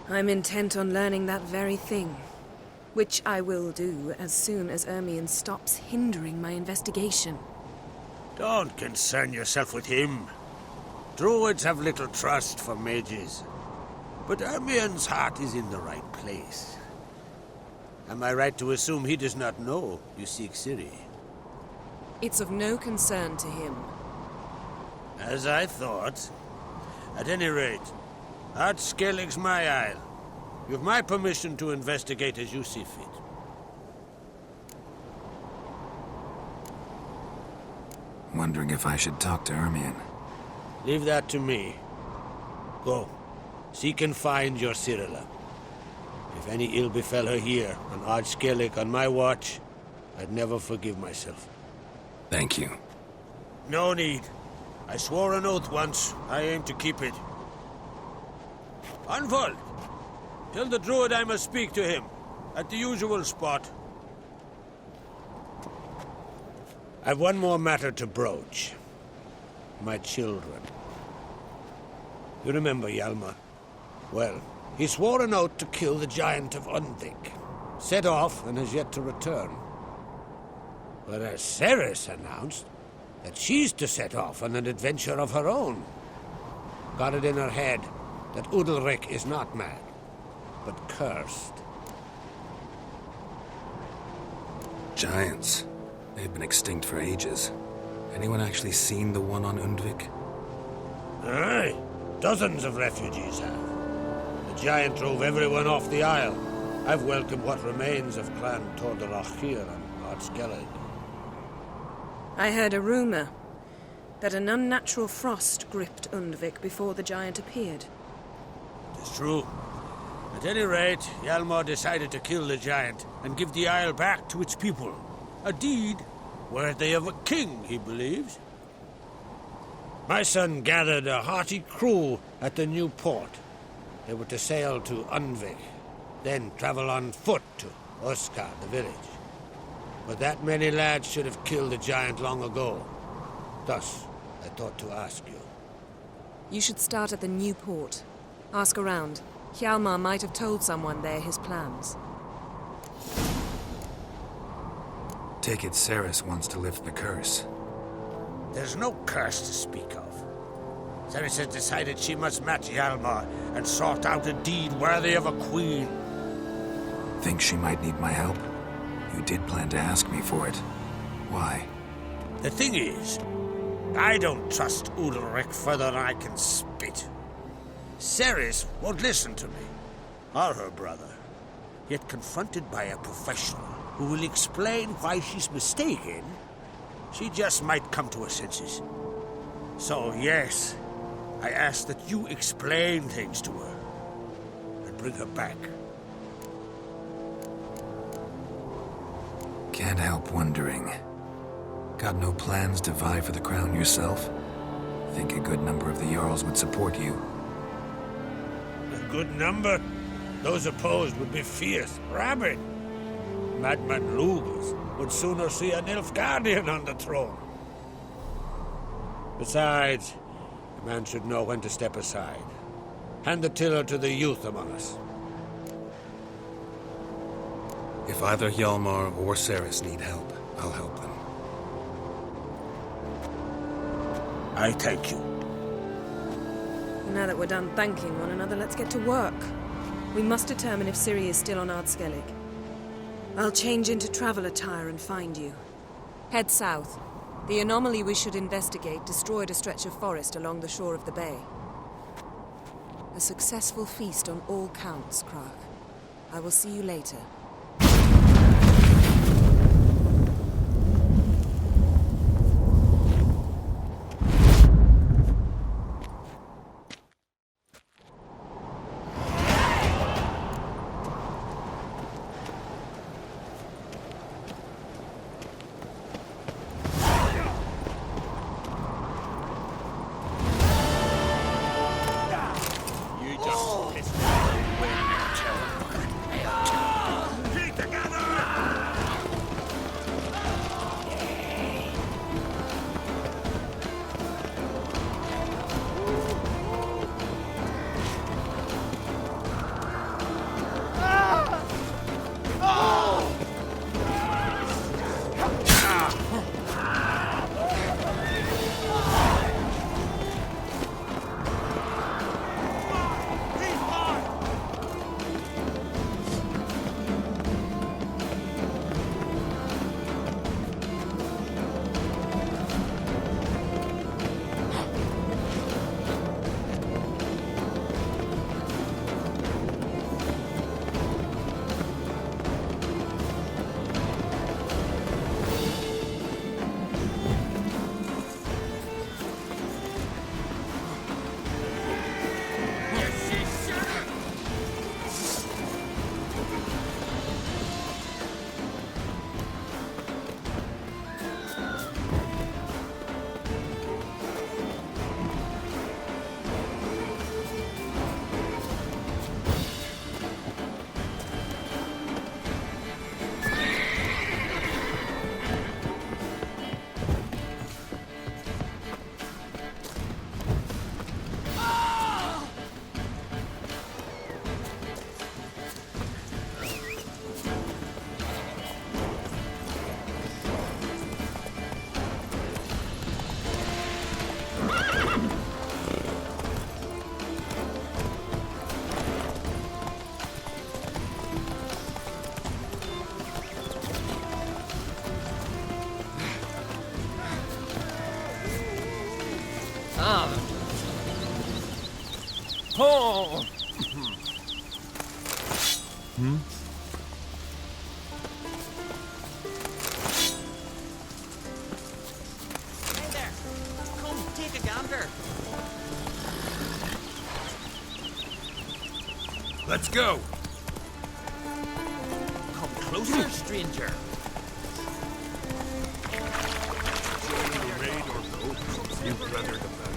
I'm intent on learning that very thing, which I will do as soon as Ermion stops hindering my investigation. Don't concern yourself with him. Druids have little trust for mages. But Ermion's heart is in the right place. Am I right to assume he does not know you seek Ciri? It's of no concern to him. As I thought. At any rate, Ard Skellig's my isle. You have my permission to investigate as you see fit. Wondering if I should talk to Ermion. Leave that to me. Go. Seek and find your Cyrilla. If any ill befell her here, on Ard Skellig on my watch, I'd never forgive myself. Thank you. No need. I swore an oath once. I aim to keep it. Unfold! Tell the druid I must speak to him, at the usual spot. I've one more matter to broach. My children. You remember Hjalmar? Well, he swore an oath to kill the giant of Undvik. Set off and has yet to return. Whereas Ceres announced that she's to set off on an adventure of her own. Got it in her head that Udalric is not mad, but cursed. Giants. They've been extinct for ages. Anyone actually seen the one on Undvik? Aye. Dozens of refugees have. The giant drove everyone off the isle. I've welcomed what remains of Clan Tordarach here on Ard Skellig. I heard a rumor that an unnatural frost gripped Undvik before the giant appeared. It's true. At any rate, Hjalmar decided to kill the giant and give the isle back to its people. A deed worthy of a king, he believes. My son gathered a hearty crew at the new port. They were to sail to Unvik, then travel on foot to Oskar, the village. But that many lads should have killed the giant long ago. Thus, I thought to ask you. You should start at the new port. Ask around. Hjalmar might have told someone there his plans. Take it Ceres wants to lift the curse. There's no curse to speak of. Ceres has decided she must match Hjalmar and sort out a deed worthy of a queen. Think she might need my help? You did plan to ask me for it. Why? The thing is, I don't trust Ulrich further than I can spit. Ceres won't listen to me, or her brother. Yet confronted by a professional who will explain why she's mistaken, she just might come to her senses. So yes, I ask that you explain things to her and bring her back. Can't help wondering. Got no plans to vie for the crown yourself? Think a good number of the Jarls would support you. A good number? Those opposed would be fierce, rabid. Madman Lugas would sooner see a Nilfgaardian on the throne. Besides, a man should know when to step aside. Hand the tiller to the youth among us. If either Hjalmar or Ceres need help, I'll help them. I thank you. Now that we're done thanking one another, let's get to work. We must determine if Ciri is still on Ardskellig. I'll change into travel attire and find you. Head south. The anomaly we should investigate destroyed a stretch of forest along the shore of the bay. A successful feast on all counts, Krak. I will see you later. Oh! Hey there! Come, take a gander! Let's go! Come closer, stranger! Raid or no? You brother about that.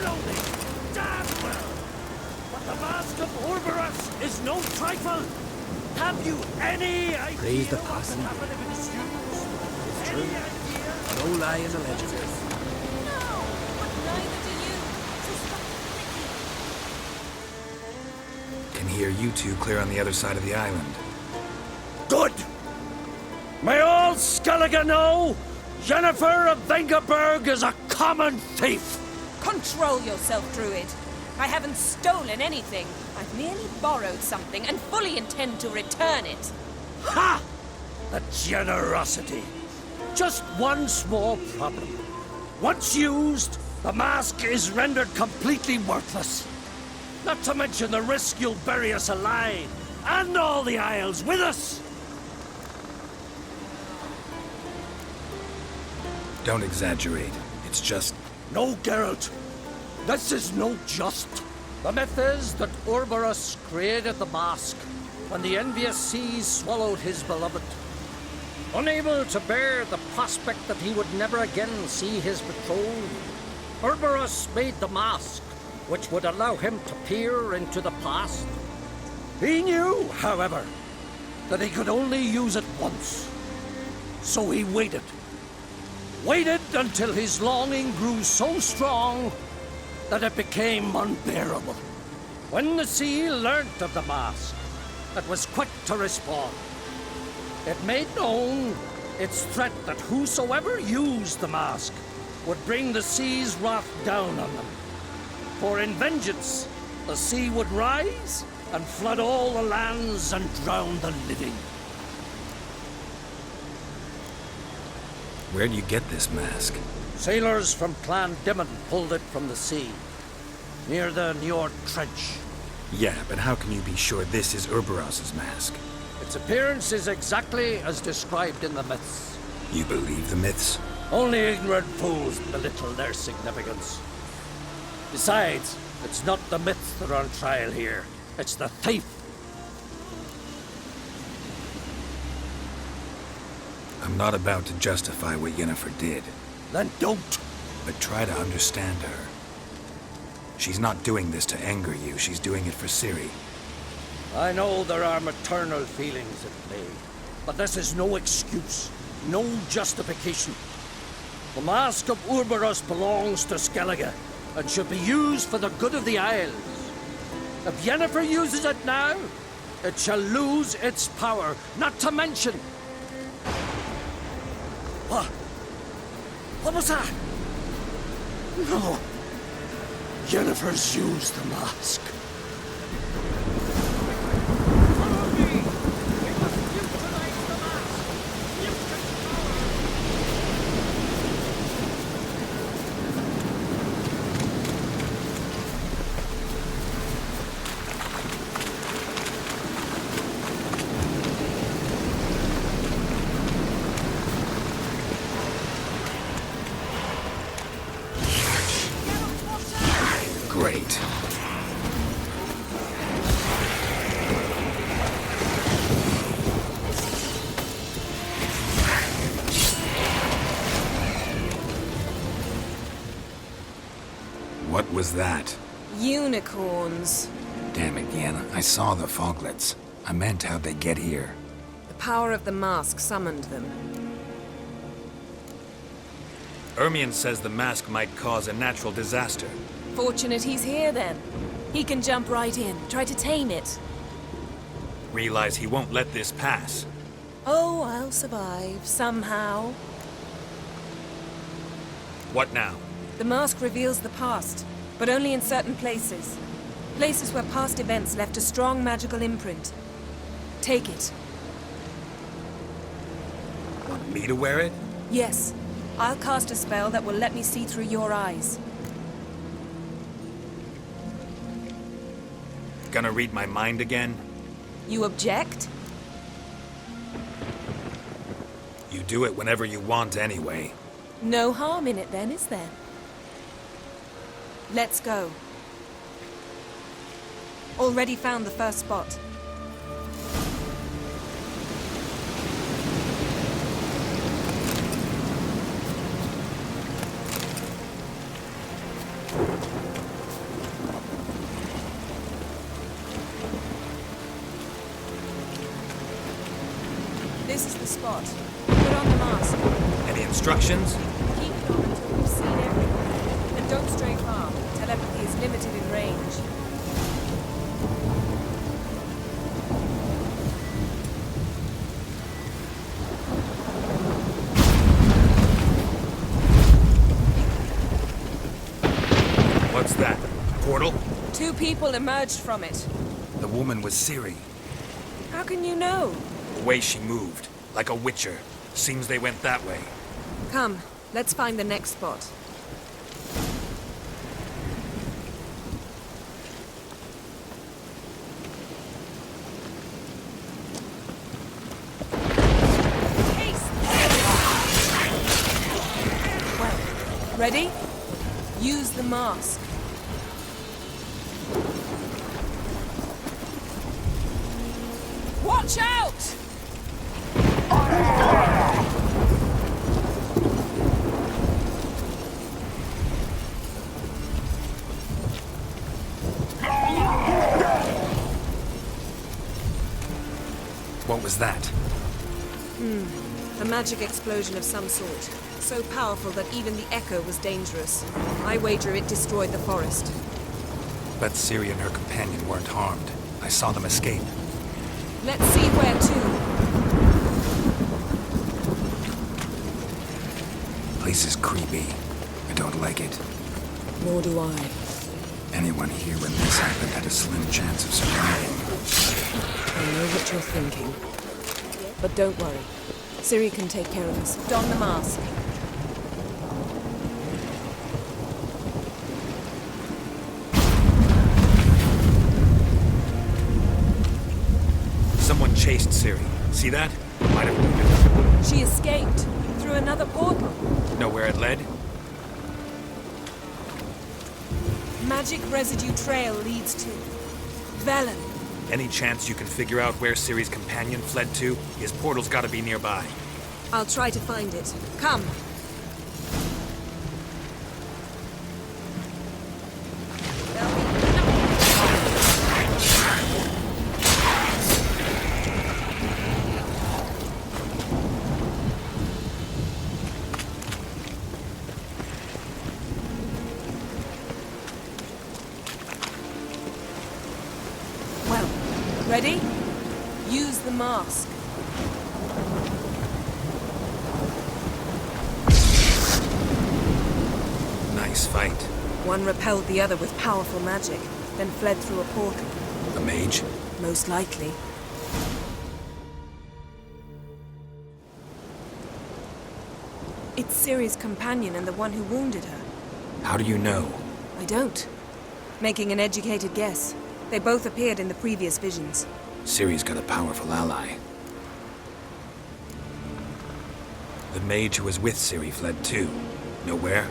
know this damn well. But the Mask of Orberus is no trifle. Have you any idea? Praise the what passing would happen if it is used? It's Any true. idea? No lie in the legend. Can hear you two clear on the other side of the island. Good! May all Skellige know, Jennifer of Vengerberg is a common thief! Control yourself, Druid. I haven't stolen anything. I've merely borrowed something and fully intend to return it. Ha! The generosity. Just one small problem. Once used, the mask is rendered completely worthless. Not to mention the risk you'll bury us alive, and all the Isles with us! Don't exaggerate. It's just... No, Geralt. This is no just. The myth is that Orberus created the mask when the envious seas swallowed his beloved. Unable to bear the prospect that he would never again see his betrothed, Orberus made the mask, which would allow him to peer into the past. He knew, however, that he could only use it once. So he waited. Waited until his longing grew so strong that it became unbearable. When the sea learnt of the mask, it was quick to respond. It made known its threat that whosoever used the mask would bring the sea's wrath down on them. For in vengeance, the sea would rise and flood all the lands and drown the living. Where do you get this mask? Sailors from Clan Dimon pulled it from the sea, near the Njord Trench. Yeah, but how can you be sure this is Urberos's mask? Its appearance is exactly as described in the myths. You believe the myths? Only ignorant fools belittle their significance. Besides, it's not the myths that are on trial here. It's the thief. I'm not about to justify what Yennefer did. Then don't. But try to understand her. She's not doing this to anger you. She's doing it for Ciri. I know there are maternal feelings at play, but this is no excuse, no justification. The Mask of Urberus belongs to Skellige and should be used for the good of the Isles. If Yennefer uses it now, it shall lose its power, not to mention... What? What was that? No. Yennefer's used the mask. Great. What was that? Unicorns. Damn it, Yenna. I saw the foglets. I meant how'd they get here? The power of the mask summoned them. Ermion says the mask might cause a natural disaster. Fortunate he's here, then. He can jump right in, try to tame it. Realize he won't let this pass. Oh, I'll survive, somehow. What now? The mask reveals the past, but only in certain places. Places where past events left a strong magical imprint. Take it. Want me to wear it? Yes. I'll cast a spell that will let me see through your eyes. Gonna read my mind again? You object? You do it whenever you want anyway. No harm in it then, is there? Let's go. Already found the first spot. spot. Put on the mask. Any instructions? Keep it on until we've seen everything. And don't stray far. Telepathy is limited in range. What's that? Portal? 2 people emerged from it. The woman was Ciri. How can you know? The way she moved, like a witcher. Seems they went that way. Come, let's find the next spot. Well, ready? Use the mask. Watch out! What was that? A magic explosion of some sort. So powerful that even the echo was dangerous. I wager it destroyed the forest. But Ciri and her companion weren't harmed. I saw them escape. Let's see where to. Place is creepy. I don't like it. Nor do I. Anyone here when this happened had a slim chance of surviving. I know what you're thinking. But don't worry. Ciri can take care of us. Don the mask. Someone chased Ciri. See that? Might have wounded her. She escaped through another portal. Know where it led? Magic residue trail leads to Velen. Any chance you can figure out where Ciri's companion fled to? His portal's gotta be nearby. I'll try to find it. Come. Well, ready? Use the mask. Nice fight. One repelled the other with powerful magic, then fled through a portal. A mage? Most likely. It's Ciri's companion and the one who wounded her. How do you know? I don't. Making an educated guess. They both appeared in the previous visions. Ciri's got a powerful ally. The mage who was with Ciri fled too. Know where?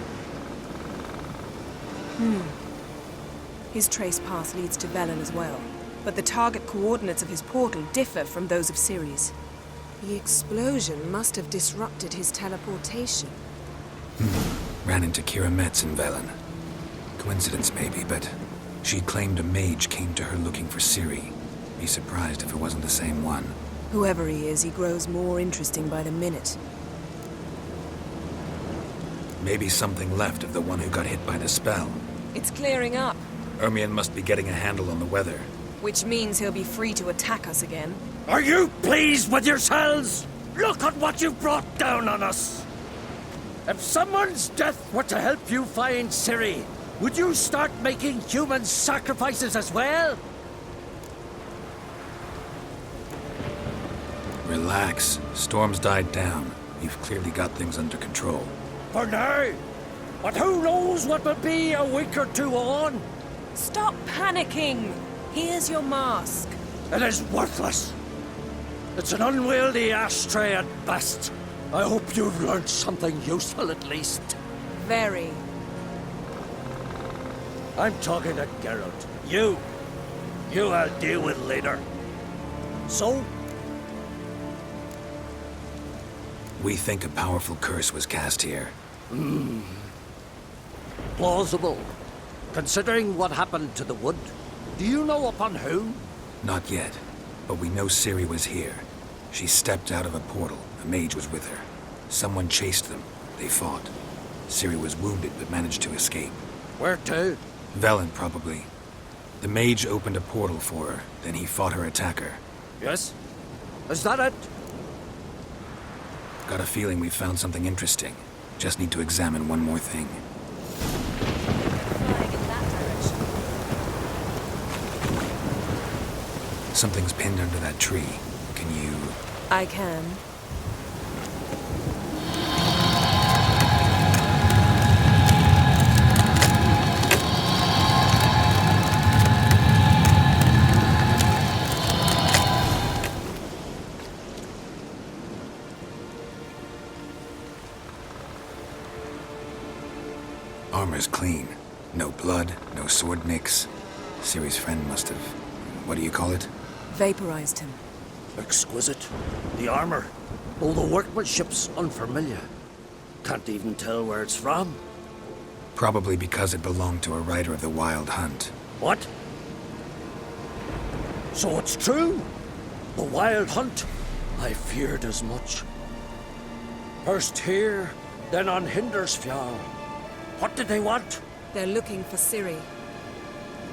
His trace path leads to Velen as well. But the target coordinates of his portal differ from those of Ciri's. The explosion must have disrupted his teleportation. Ran into Kira Metz in Velen. Coincidence maybe, but she claimed a mage came to her looking for Ciri. Be surprised if it wasn't the same one. Whoever he is, he grows more interesting by the minute. Maybe something left of the one who got hit by the spell. It's clearing up, Ermion must be getting a handle on the weather. which means he'll be free to attack us again. Are you pleased with yourselves? Look at what you've brought down on us! If someone's death were to help you find Ciri, would you start making human sacrifices as well? Relax. Storm's died down. You've clearly got things under control. For now. But who knows what will be a week or two on? Stop panicking! Here's your mask. It is worthless. It's an unwieldy ashtray at best. I hope you've learned something useful at least. Very. I'm talking to Geralt. You I'll deal with later. So? We think a powerful curse was cast here. Plausible. Considering what happened to the wood. Do you know upon whom? Not yet, but we know Ciri was here. She stepped out of a portal A mage was with her. Someone chased them. They fought. Ciri was wounded but managed to escape. Where to? Velen, probably. The mage opened a portal for her, then he fought her attacker. Yes? Is that it? Got a feeling we found something interesting. Just need to examine one more thing. Something's pinned under that tree. Can you... I can. Armor's clean. No blood, no sword nicks. Ciri's friend must have... what do you call it? Vaporized him. Exquisite. The armor. All the workmanship's unfamiliar. Can't even tell where it's from. Probably because it belonged to a rider of the Wild Hunt. What? So it's true? The Wild Hunt? I feared as much. First here, then on Hindersfjall. What did they want? They're looking for Ciri.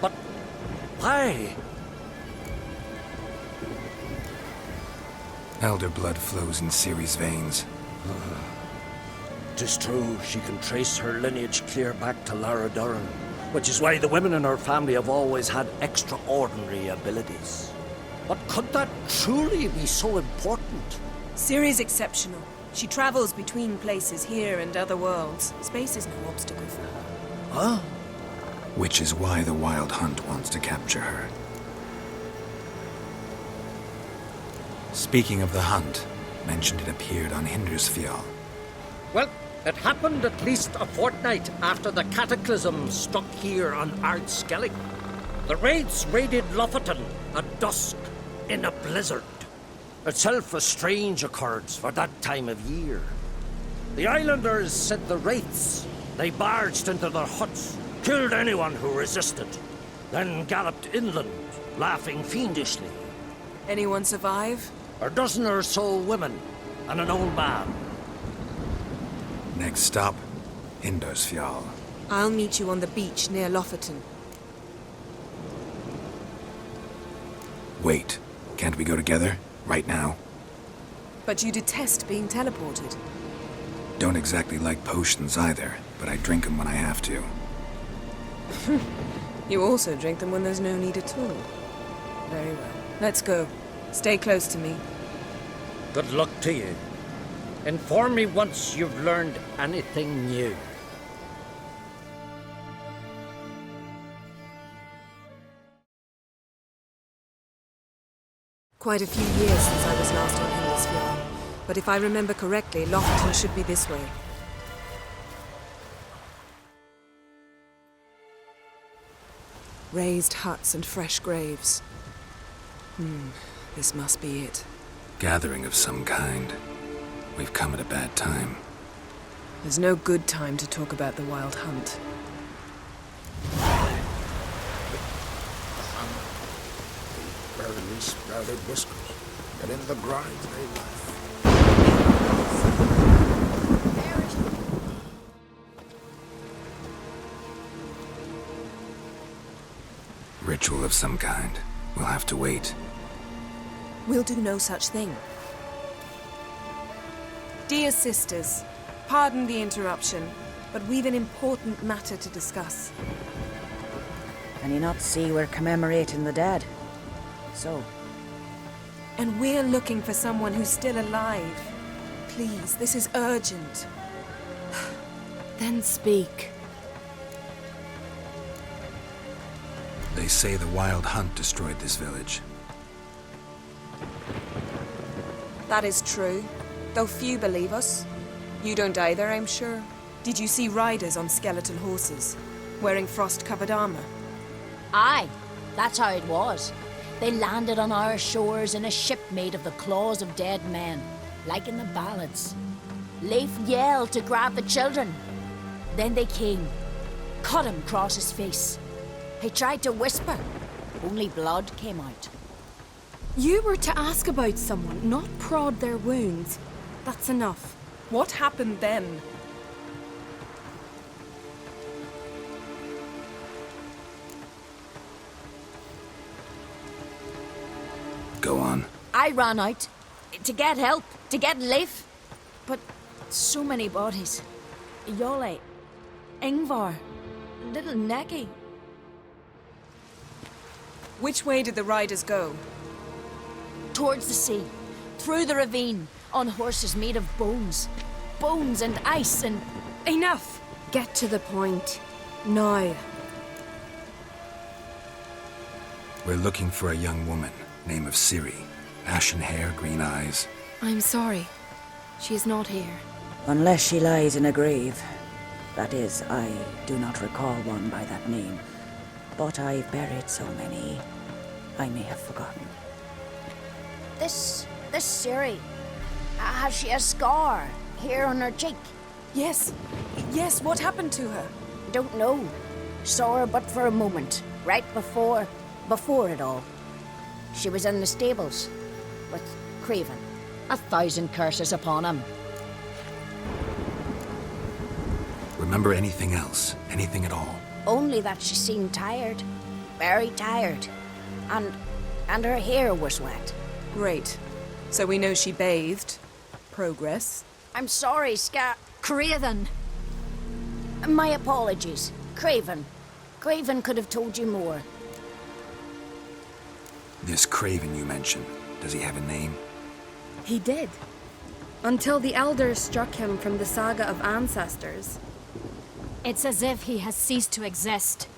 But why? Elder blood flows in Ciri's veins. 'Tis true, she can trace her lineage clear back to Lara Duran, which is why the women in her family have always had extraordinary abilities. But could that truly be so important? Ciri's exceptional. She travels between places here and other worlds. Space is no obstacle for her. Huh? Which is why the Wild Hunt wants to capture her. Speaking of the hunt, mentioned it appeared on Hindersfjall. Well, it happened at least a fortnight after the cataclysm struck here on Ardskellig. The raids raided Lofoten at dusk in a blizzard. Itself a strange occurrence for that time of year. The islanders said the wraiths. They barged into their huts, killed anyone who resisted, then galloped inland, laughing fiendishly. Anyone survive? A dozen or so women, and an old man. Next stop, Hindersfjall. I'll meet you on the beach near Lofoten. Wait, can't we go together? Right now? But you detest being teleported. Don't exactly like potions either, but I drink them when I have to. You also drink them when there's no need at all. Very well. Let's go. Stay close to me. Good luck to you. Inform me once you've learned anything new. Quite a few years since I was last on Hindersfjall, but if I remember correctly, Lofoten should be this way. Raised huts and fresh graves. This must be it. Gathering of some kind. We've come at a bad time. There's no good time to talk about the Wild Hunt. Barely sprouted whiskers, but in the grind they laugh. Ritual of some kind. We'll have to wait. We'll do no such thing. Dear sisters, pardon the interruption, but we've an important matter to discuss. Can you not see we're commemorating the dead? So? And we're looking for someone who's still alive. Please, this is urgent. Then speak. They say the Wild Hunt destroyed this village. That is true, though few believe us. You don't either, I'm sure. Did you see riders on skeleton horses, wearing frost-covered armor? Aye, that's how it was. They landed on our shores in a ship made of the claws of dead men, like in the ballads. Leif yelled to grab the children. Then they came, cut him across his face. He tried to whisper, only blood came out. You were to ask about someone, not prod their wounds. That's enough. What happened then? Go on. I ran out to get help, to get Leif. But so many bodies. Yole, Ingvar, little Necky. Which way did the riders go? Towards the sea, through the ravine, on horses made of bones. Bones and ice and... Enough! Get to the point. Now. We're looking for a young woman, name of Ciri. Ashen hair, green eyes. I'm sorry. She is not here. Unless she lies in a grave. That is, I do not recall one by that name. But I've buried so many, I may have forgotten. This Ciri, has she a scar here on her cheek? Yes. Yes, what happened to her? Don't know. Saw her but for a moment, right before it all. She was in the stables with Craven. 1,000 curses upon him. Remember anything else? Anything at all? Only that she seemed tired. Very tired. And her hair was wet. Great. So we know she bathed. Progress. I'm sorry, Craven! My apologies. Craven. Craven could have told you more. This Craven you mentioned, does he have a name? He did. Until the elders struck him from the saga of ancestors. It's as if he has ceased to exist.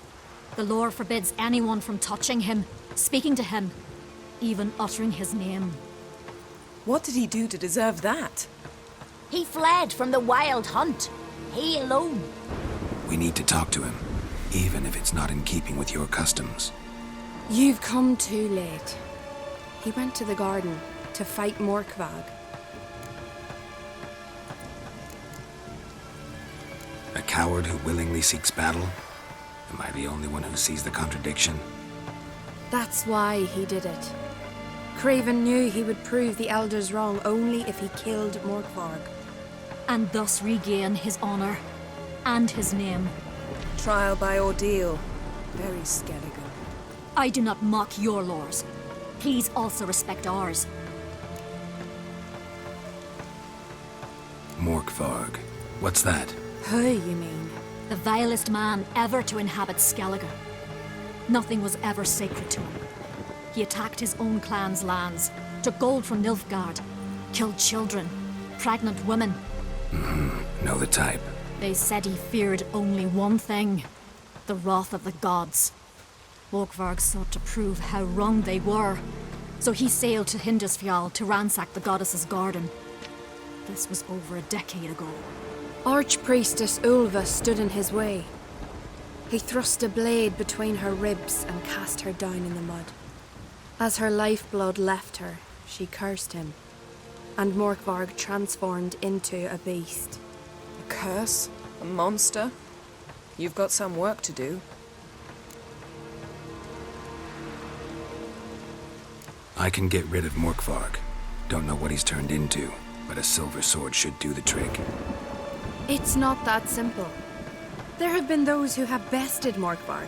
The lore forbids anyone from touching him, speaking to him, even uttering his name. What did he do to deserve that? He fled from the wild hunt. He alone. We need to talk to him, even if it's not in keeping with your customs. You've come too late. He went to the garden to fight Morkvag. A coward who willingly seeks battle? Am I the only one who sees the contradiction? That's why he did it. Craven knew he would prove the elders wrong only if he killed Morkvarg. And thus regain his honor and his name. Trial by ordeal. Very Skellige. I do not mock your laws. Please also respect ours. Morkvarg. What's that? Who, you mean? The vilest man ever to inhabit Skellige. Nothing was ever sacred to him. He attacked his own clan's lands, took gold from Nilfgaard, killed children, pregnant women. Know the type. They said he feared only one thing, the wrath of the gods. Morkvarg sought to prove how wrong they were, so he sailed to Hindisfjall to ransack the goddess's garden. This was over a decade ago. Archpriestess Ulva stood in his way. He thrust a blade between her ribs and cast her down in the mud. As her lifeblood left her, she cursed him, and Morkvarg transformed into a beast. A curse? A monster? You've got some work to do. I can get rid of Morkvarg. Don't know what he's turned into, but a silver sword should do the trick. It's not that simple. There have been those who have bested Morkvarg,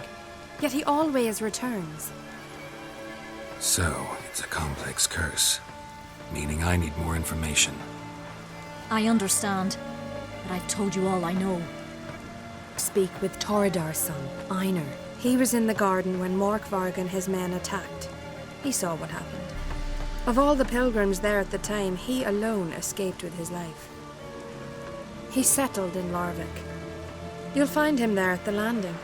yet he always returns. So, it's a complex curse, meaning I need more information. I understand, but I've told you all I know. Speak with Torridar's son, Einar. He was in the garden when Morkvarg and his men attacked. He saw what happened. Of all the pilgrims there at the time, he alone escaped with his life. He settled in Larvik. You'll find him there at the landing,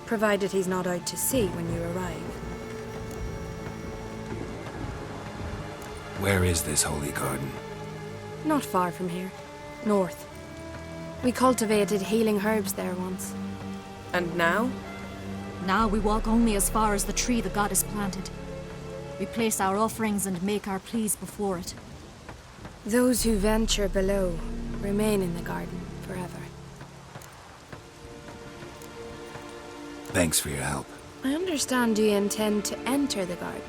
provided he's not out to sea when you arrive. Where is this holy garden? Not far from here. North. We cultivated healing herbs there once. And now? Now we walk only as far as the tree the goddess planted. We place our offerings and make our pleas before it. Those who venture below remain in the garden forever. Thanks for your help. I understand you intend to enter the garden.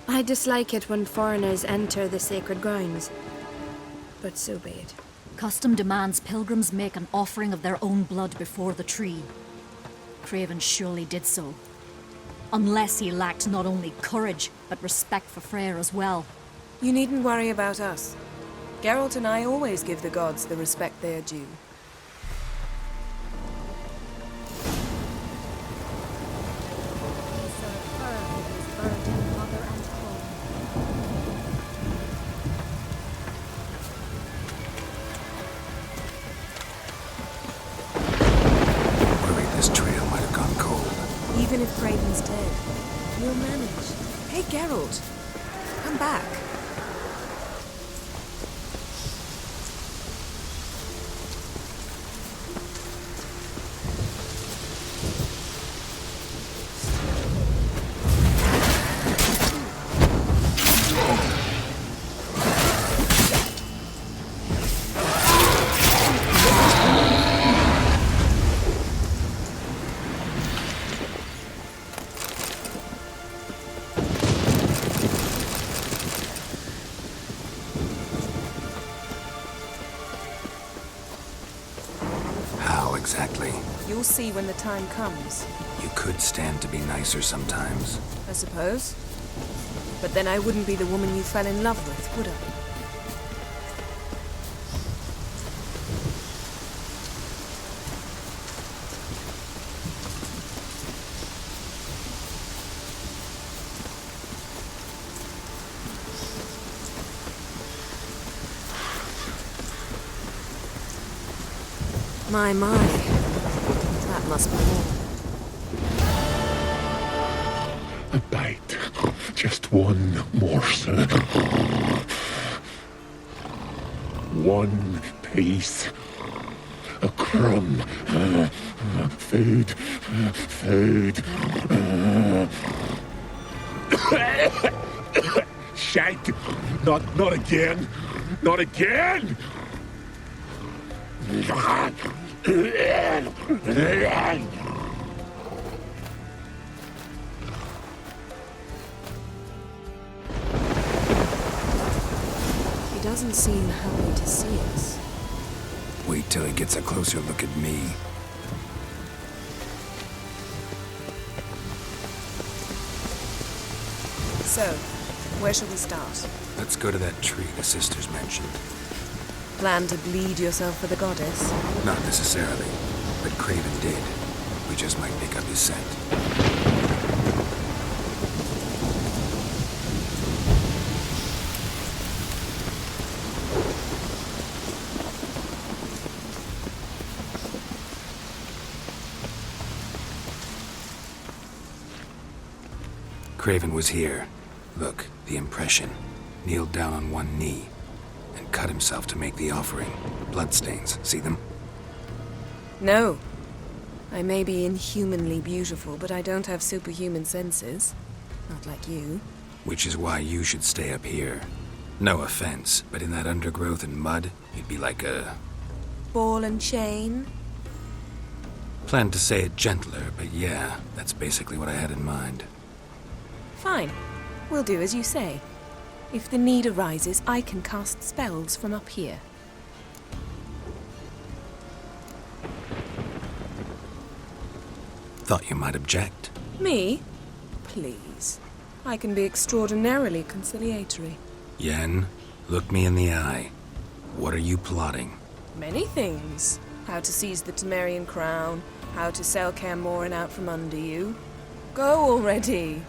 I dislike it when foreigners enter the sacred grounds. but so be it. Custom demands pilgrims make an offering of their own blood before the tree. Craven surely did so. Unless he lacked not only courage, but respect for Freyr as well. You needn't worry about us. Geralt and I always give the gods the respect they are due. Worried this trail might have gone cold. Even if Craven's dead, we'll manage. Hey, Geralt, come back. Exactly. You'll see when the time comes. You could stand to be nicer sometimes. I suppose. But then I wouldn't be the woman you fell in love with, would I? My, that must be more. A bite. Just one morsel. One piece. A crumb. Food. Food. Shite. Not again. Not again! He doesn't seem happy to see us. Wait till he gets a closer look at me. So, where shall we start? Let's go to that tree the sisters mentioned. Plan to bleed yourself for the goddess? Not necessarily, but Craven did. We just might pick up his scent. Craven was here. Look, the impression. Kneeled down on one knee. And cut himself to make the offering. Bloodstains, see them? No. I may be inhumanly beautiful, but I don't have superhuman senses. Not like you. Which is why you should stay up here. No offense, but in that undergrowth and mud, you'd be like a... ball and chain? Planned to say it gentler, but yeah, that's basically what I had in mind. Fine. We'll do as you say. If the need arises, I can cast spells from up here. Thought you might object. Me? Please. I can be extraordinarily conciliatory. Yen, look me in the eye. What are you plotting? Many things. How to seize the Temerian crown, how to sell Kaer Morhen out from under you. Go already!